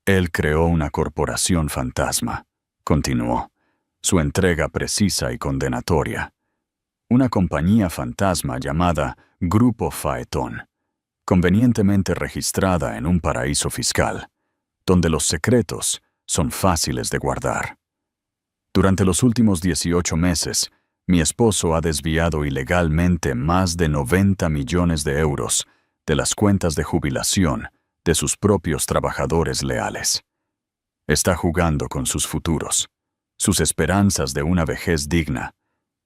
Él creó una corporación fantasma, continuó, su entrega precisa y condenatoria. Una compañía fantasma llamada Grupo Faetón, convenientemente registrada en un paraíso fiscal, donde los secretos son fáciles de guardar. Durante los últimos 18 meses, mi esposo ha desviado ilegalmente más de 90 millones de euros de las cuentas de jubilación de sus propios trabajadores leales. Está jugando con sus futuros, sus esperanzas de una vejez digna,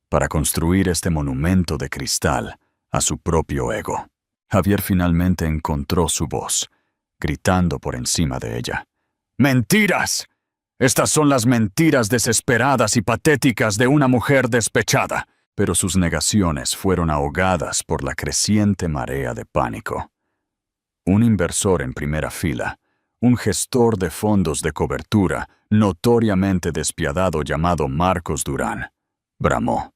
para construir este monumento de cristal a su propio ego. Javier finalmente encontró su voz, gritando por encima de ella. ¡Mentiras! Estas son las mentiras desesperadas y patéticas de una mujer despechada. Pero sus negaciones fueron ahogadas por la creciente marea de pánico. Un inversor en primera fila, un gestor de fondos de cobertura notoriamente despiadado llamado Marcos Durán, bramó.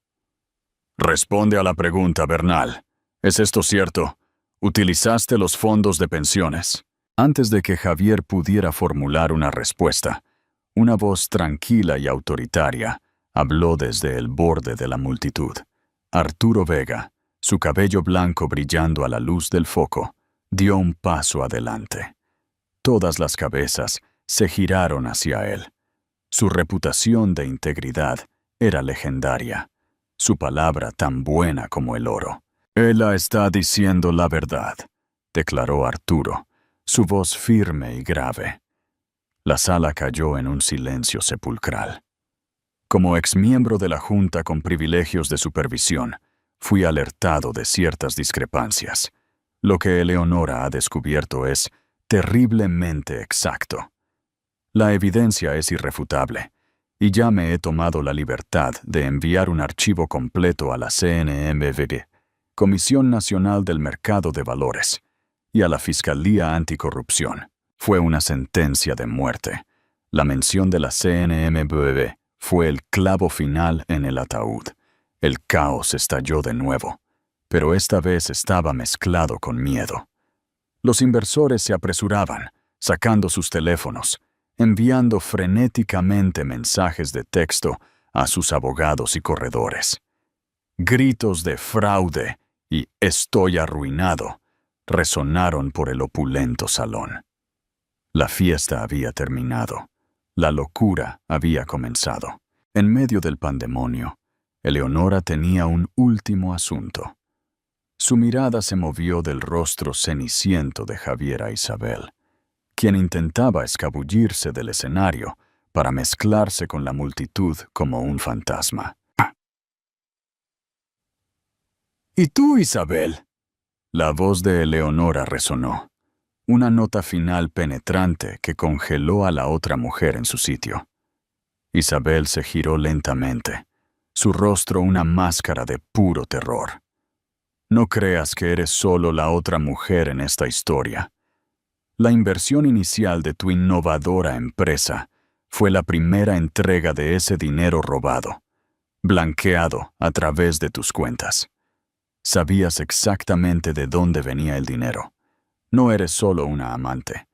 Responde a la pregunta, Bernal. ¿Es esto cierto? ¿Utilizaste los fondos de pensiones? Antes de que Javier pudiera formular una respuesta, una voz tranquila y autoritaria habló desde el borde de la multitud. Arturo Vega, su cabello blanco brillando a la luz del foco, dio un paso adelante. Todas las cabezas se giraron hacia él. Su reputación de integridad era legendaria, su palabra tan buena como el oro. «Ella está diciendo la verdad», declaró Arturo, su voz firme y grave. La sala cayó en un silencio sepulcral. Como exmiembro de la Junta con privilegios de supervisión, fui alertado de ciertas discrepancias. Lo que Eleonora ha descubierto es terriblemente exacto. La evidencia es irrefutable, y ya me he tomado la libertad de enviar un archivo completo a la CNMV, Comisión Nacional del Mercado de Valores, y a la Fiscalía Anticorrupción. Fue una sentencia de muerte. La mención de la CNMV fue el clavo final en el ataúd. El caos estalló de nuevo, pero esta vez estaba mezclado con miedo. Los inversores se apresuraban, sacando sus teléfonos, enviando frenéticamente mensajes de texto a sus abogados y corredores. Gritos de fraude y «estoy arruinado» resonaron por el opulento salón. La fiesta había terminado. La locura había comenzado. En medio del pandemonio, Eleonora tenía un último asunto. Su mirada se movió del rostro ceniciento de Javier a Isabel, quien intentaba escabullirse del escenario para mezclarse con la multitud como un fantasma. «¿Y tú, Isabel?» La voz de Eleonora resonó, una nota final penetrante que congeló a la otra mujer en su sitio. Isabel se giró lentamente, su rostro una máscara de puro terror. «No creas que eres solo la otra mujer en esta historia. La inversión inicial de tu innovadora empresa fue la primera entrega de ese dinero robado, blanqueado a través de tus cuentas. Sabías exactamente de dónde venía el dinero. No eres solo una amante,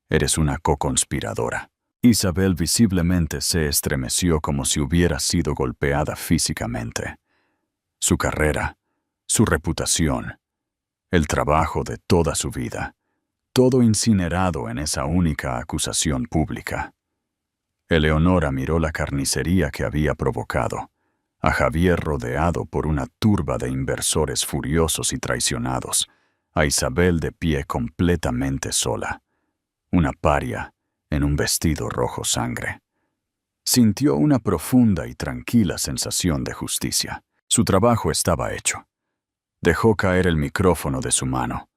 eres una co-conspiradora. Isabel visiblemente se estremeció como si hubiera sido golpeada físicamente. Su carrera, su reputación, el trabajo de toda su vida, todo incinerado en esa única acusación pública. Eleonora miró la carnicería que había provocado, a Javier rodeado por una turba de inversores furiosos y traicionados, a Isabel de pie completamente sola, una paria en un vestido rojo sangre. Sintió una profunda y tranquila sensación de justicia. Su trabajo estaba hecho. Dejó caer el micrófono de su mano.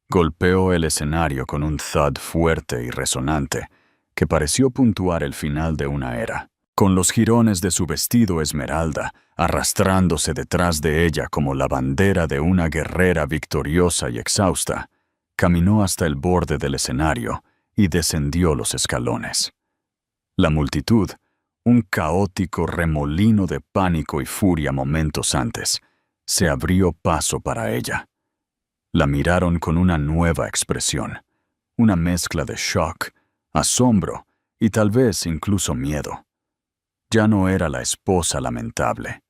Golpeó el escenario con un thud fuerte y resonante que pareció puntuar el final de una era. Con los jirones de su vestido esmeralda arrastrándose detrás de ella como la bandera de una guerrera victoriosa y exhausta, caminó hasta el borde del escenario y descendió los escalones. La multitud, un caótico remolino de pánico y furia momentos antes, se abrió paso para ella. La miraron con una nueva expresión, una mezcla de shock, asombro y tal vez incluso miedo. Ya no era la esposa lamentable,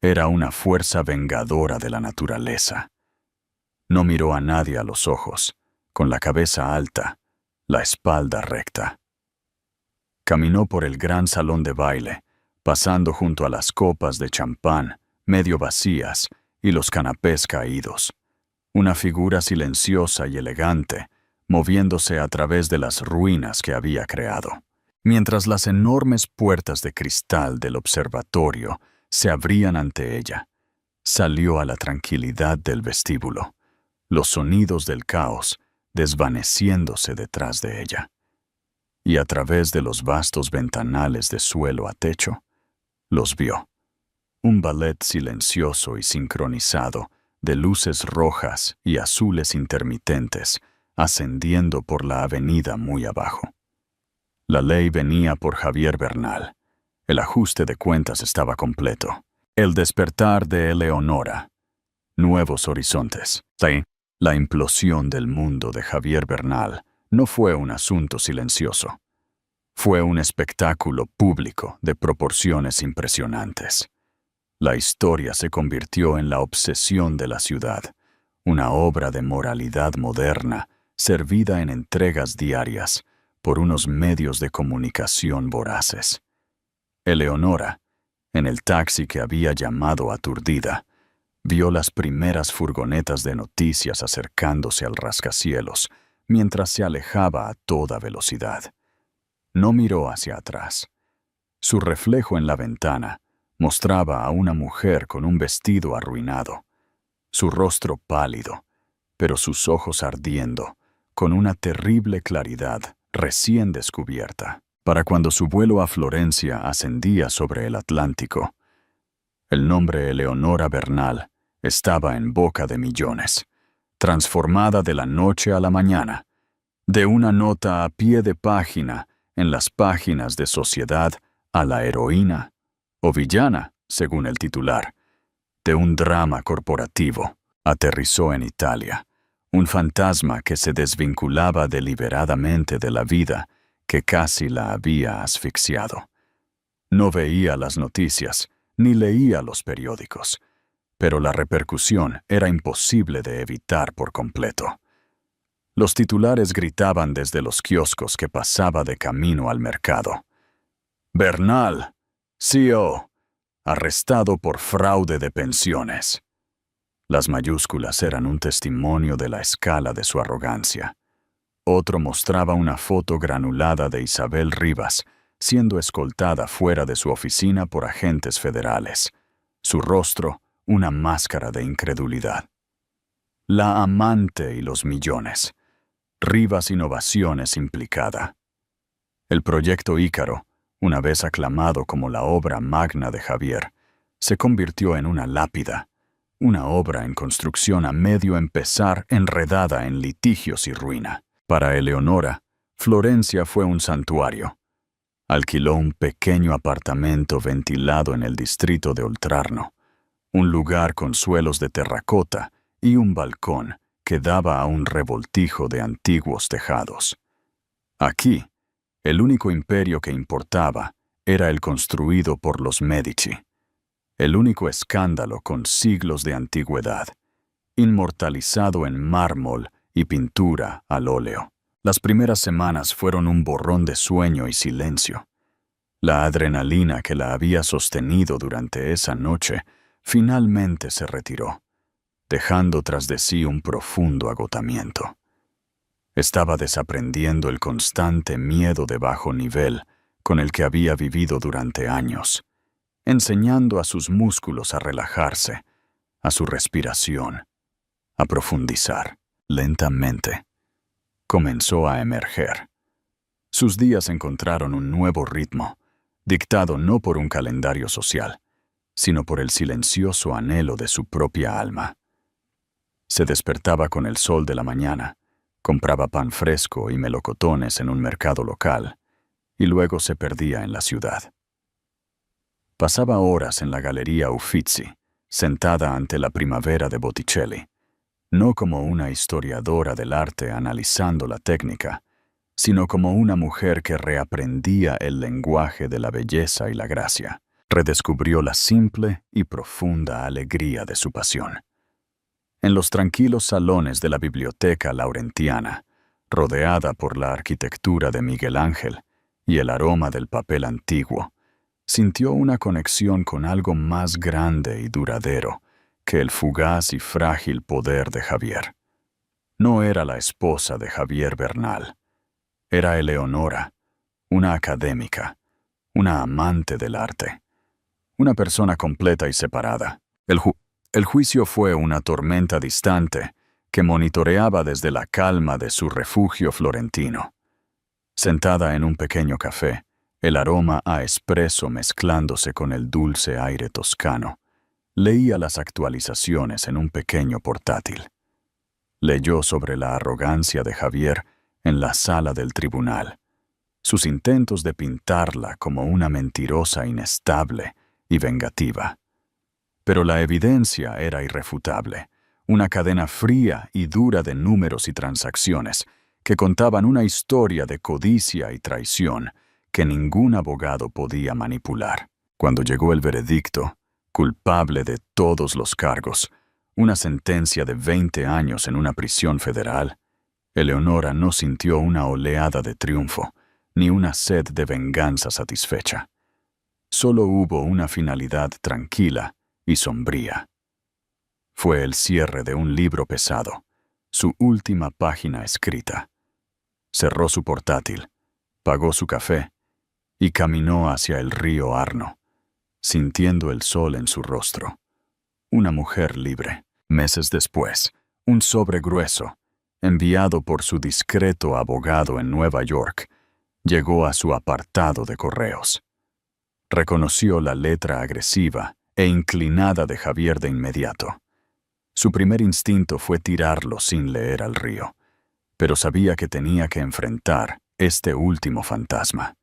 era una fuerza vengadora de la naturaleza. No miró a nadie a los ojos, con la cabeza alta, la espalda recta. Caminó por el gran salón de baile, pasando junto a las copas de champán, medio vacías, y los canapés caídos. Una figura silenciosa y elegante, moviéndose a través de las ruinas que había creado. Mientras las enormes puertas de cristal del observatorio se abrían ante ella, salió a la tranquilidad del vestíbulo, los sonidos del caos desvaneciéndose detrás de ella. Y a través de los vastos ventanales de suelo a techo, los vio. Un ballet silencioso y sincronizado de luces rojas y azules intermitentes ascendiendo por la avenida muy abajo. La ley venía por Javier Bernal. El ajuste de cuentas estaba completo. El despertar de Eleonora. Nuevos horizontes. La implosión del mundo de Javier Bernal no fue un asunto silencioso. Fue un espectáculo público de proporciones impresionantes. La historia se convirtió en la obsesión de la ciudad, una obra de moralidad moderna servida en entregas diarias por unos medios de comunicación voraces. Eleonora, en el taxi que había llamado aturdida, vio las primeras furgonetas de noticias acercándose al rascacielos mientras se alejaba a toda velocidad. No miró hacia atrás. Su reflejo en la ventana mostraba a una mujer con un vestido arruinado, su rostro pálido, pero sus ojos ardiendo, con una terrible claridad recién descubierta. Para cuando su vuelo a Florencia ascendía sobre el Atlántico, el nombre Eleonora Bernal estaba en boca de millones, transformada de la noche a la mañana, de una nota a pie de página en las páginas de Sociedad a la heroína, o villana, según el titular, de un drama corporativo. Aterrizó en Italia, un fantasma que se desvinculaba deliberadamente de la vida que casi la había asfixiado. No veía las noticias, ni leía los periódicos, pero la repercusión era imposible de evitar por completo. Los titulares gritaban desde los kioscos que pasaba de camino al mercado. Bernal, CEO, arrestado por fraude de pensiones. Las mayúsculas eran un testimonio de la escala de su arrogancia. Otro mostraba una foto granulada de Isabel Rivas, siendo escoltada fuera de su oficina por agentes federales. Su rostro, una máscara de incredulidad. La amante y los millones. Rivas Innovaciones implicada. El proyecto Ícaro, una vez aclamado como la obra magna de Javier, se convirtió en una lápida, una obra en construcción a medio empezar enredada en litigios y ruina. Para Eleonora, Florencia fue un santuario. Alquiló un pequeño apartamento ventilado en el distrito de Oltrarno, un lugar con suelos de terracota y un balcón que daba a un revoltijo de antiguos tejados. Aquí, El único imperio que importaba era el construido por los Medici. El único escándalo con siglos de antigüedad, inmortalizado en mármol y pintura al óleo. Las primeras semanas fueron un borrón de sueño y silencio. La adrenalina que la había sostenido durante esa noche finalmente se retiró, dejando tras de sí un profundo agotamiento. Estaba desaprendiendo el constante miedo de bajo nivel con el que había vivido durante años, enseñando a sus músculos a relajarse, a su respiración, a profundizar. Lentamente, comenzó a emerger. Sus días encontraron un nuevo ritmo, dictado no por un calendario social, sino por el silencioso anhelo de su propia alma. Se despertaba con el sol de la mañana, compraba pan fresco y melocotones en un mercado local, y luego se perdía en la ciudad. Pasaba horas en la Galería Uffizi, sentada ante la Primavera de Botticelli, no como una historiadora del arte analizando la técnica, sino como una mujer que reaprendía el lenguaje de la belleza y la gracia. Redescubrió la simple y profunda alegría de su pasión. En los tranquilos salones de la Biblioteca Laurentiana, rodeada por la arquitectura de Miguel Ángel y el aroma del papel antiguo, sintió una conexión con algo más grande y duradero que el fugaz y frágil poder de Javier. No era la esposa de Javier Bernal. Era Eleonora, una académica, una amante del arte, una persona completa y separada. El juicio fue una tormenta distante que monitoreaba desde la calma de su refugio florentino. Sentada en un pequeño café, el aroma a espresso mezclándose con el dulce aire toscano, leía las actualizaciones en un pequeño portátil. Leyó sobre la arrogancia de Javier en la sala del tribunal, sus intentos de pintarla como una mentirosa inestable y vengativa. Pero la evidencia era irrefutable, una cadena fría y dura de números y transacciones que contaban una historia de codicia y traición que ningún abogado podía manipular. Cuando llegó el veredicto, culpable de todos los cargos, una sentencia de 20 años en una prisión federal, Eleonora no sintió una oleada de triunfo, ni una sed de venganza satisfecha. Solo hubo una finalidad tranquila y sombría. Fue el cierre de un libro pesado, su última página escrita. Cerró su portátil, pagó su café y caminó hacia el río Arno, sintiendo el sol en su rostro. Una mujer libre. Meses después, un sobre grueso, enviado por su discreto abogado en Nueva York, llegó a su apartado de correos. Reconoció la letra agresiva e inclinada de Javier de inmediato. Su primer instinto fue tirarlo sin leer al río, pero sabía que tenía que enfrentar este último fantasma.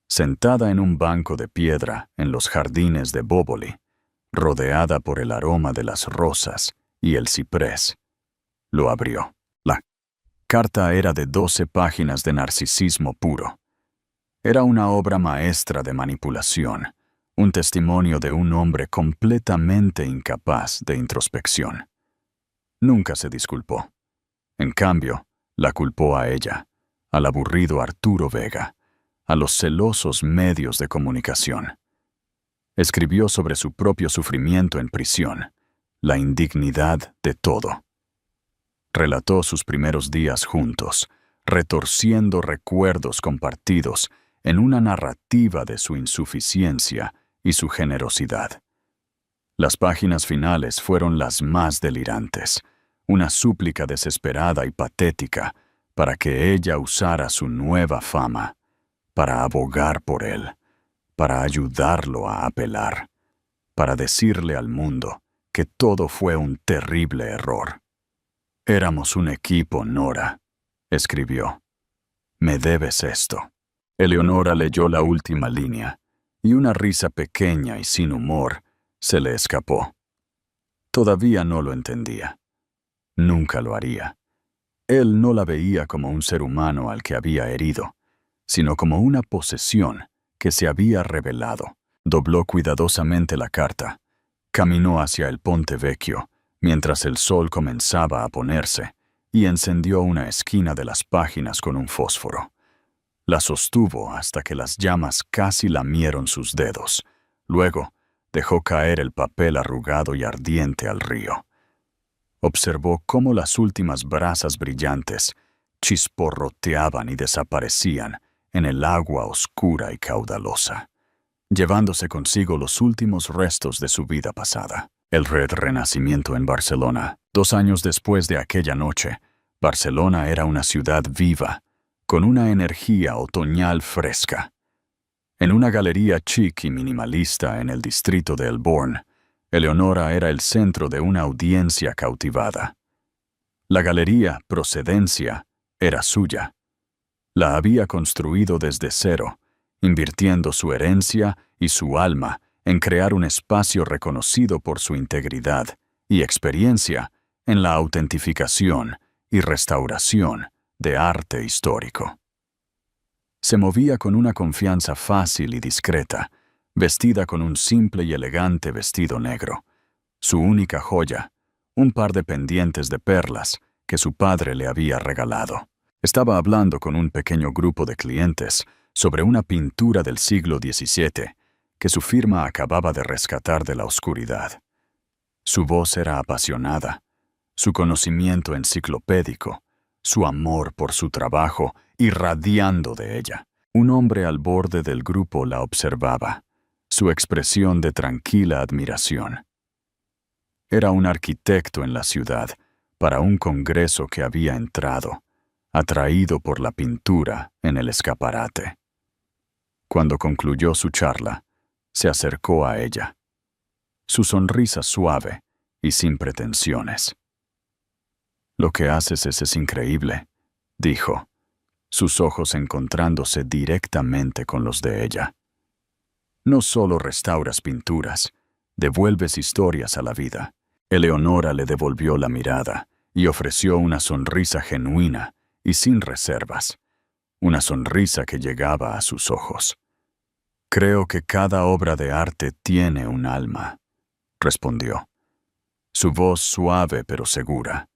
Sentada en un banco de piedra en los jardines de Boboli, rodeada por el aroma de las rosas y el ciprés, lo abrió. La carta era de 12 páginas de narcisismo puro. Era una obra maestra de manipulación, un testimonio de un hombre completamente incapaz de introspección. Nunca se disculpó. En cambio, la culpó a ella, al aburrido Arturo Vega, a los celosos medios de comunicación. Escribió sobre su propio sufrimiento en prisión, la indignidad de todo. Relató sus primeros días juntos, retorciendo recuerdos compartidos en una narrativa de su insuficiencia y su generosidad. Las páginas finales fueron las más delirantes, una súplica desesperada y patética para que ella usara su nueva fama, para abogar por él, para ayudarlo a apelar, para decirle al mundo que todo fue un terrible error. «Éramos un equipo, Nora», escribió. «Me debes esto». Eleonora leyó la última línea, y una risa pequeña y sin humor se le escapó. Todavía no lo entendía. Nunca lo haría. Él no la veía como un ser humano al que había herido, sino como una posesión que se había revelado. Dobló cuidadosamente la carta. Caminó hacia el Ponte Vecchio, mientras el sol comenzaba a ponerse, y encendió una esquina de las páginas con un fósforo. La sostuvo hasta que las llamas casi lamieron sus dedos. Luego, dejó caer el papel arrugado y ardiente al río. Observó cómo las últimas brasas brillantes chisporroteaban y desaparecían en el agua oscura y caudalosa, llevándose consigo los últimos restos de su vida pasada. El renacimiento en Barcelona. 2 años después de aquella noche, Barcelona era una ciudad viva, con una energía otoñal fresca. En una galería chic y minimalista en el distrito de Elborn, Eleonora era el centro de una audiencia cautivada. La galería Procedencia era suya. La había construido desde cero, invirtiendo su herencia y su alma en crear un espacio reconocido por su integridad y experiencia en la autentificación y restauración de arte histórico. Se movía con una confianza fácil y discreta, vestida con un simple y elegante vestido negro. Su única joya, un par de pendientes de perlas que su padre le había regalado. Estaba hablando con un pequeño grupo de clientes sobre una pintura del siglo XVII que su firma acababa de rescatar de la oscuridad. Su voz era apasionada, su conocimiento enciclopédico, su amor por su trabajo irradiando de ella. Un hombre al borde del grupo la observaba, su expresión de tranquila admiración. Era un arquitecto en la ciudad para un congreso que había entrado, atraído por la pintura en el escaparate. Cuando concluyó su charla, se acercó a ella. Su sonrisa suave y sin pretensiones. «Lo que haces es increíble», dijo, sus ojos encontrándose directamente con los de ella. «No solo restauras pinturas, devuelves historias a la vida». Eleonora le devolvió la mirada y ofreció una sonrisa genuina y sin reservas, una sonrisa que llegaba a sus ojos. «Creo que cada obra de arte tiene un alma», respondió. Su voz suave pero segura.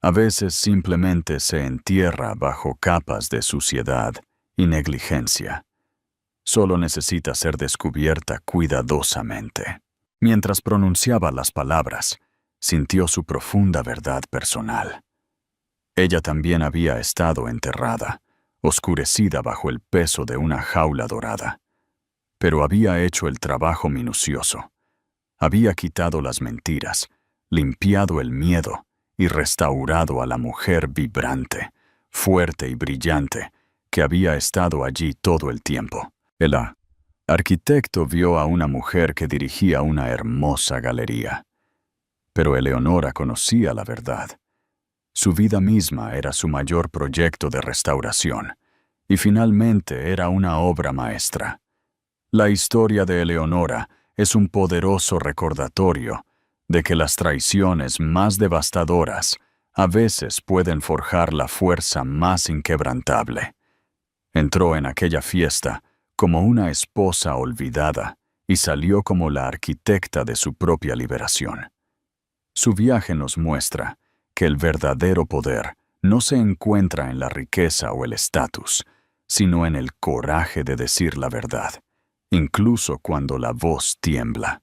A veces simplemente se entierra bajo capas de suciedad y negligencia. Solo necesita ser descubierta cuidadosamente. Mientras pronunciaba las palabras, sintió su profunda verdad personal. Ella también había estado enterrada, oscurecida bajo el peso de una jaula dorada. Pero había hecho el trabajo minucioso. Había quitado las mentiras, limpiado el miedo y restaurado a la mujer vibrante, fuerte y brillante que había estado allí todo el tiempo. El arquitecto vio a una mujer que dirigía una hermosa galería. Pero Eleonora conocía la verdad. Su vida misma era su mayor proyecto de restauración, y finalmente era una obra maestra. La historia de Eleonora es un poderoso recordatorio de que las traiciones más devastadoras a veces pueden forjar la fuerza más inquebrantable. Entró en aquella fiesta como una esposa olvidada y salió como la arquitecta de su propia liberación. Su viaje nos muestra que el verdadero poder no se encuentra en la riqueza o el estatus, sino en el coraje de decir la verdad, incluso cuando la voz tiembla.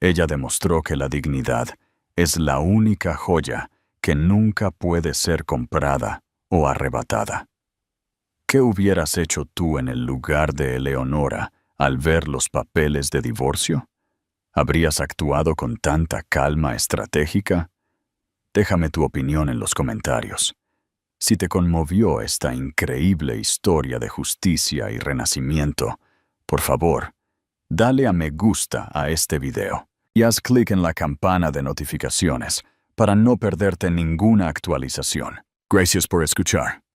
Ella demostró que la dignidad es la única joya que nunca puede ser comprada o arrebatada. ¿Qué hubieras hecho tú en el lugar de Eleonora al ver los papeles de divorcio? ¿Habrías actuado con tanta calma estratégica? Déjame tu opinión en los comentarios. Si te conmovió esta increíble historia de justicia y renacimiento, por favor, dale a me gusta a este video y haz clic en la campana de notificaciones para no perderte ninguna actualización. Gracias por escuchar.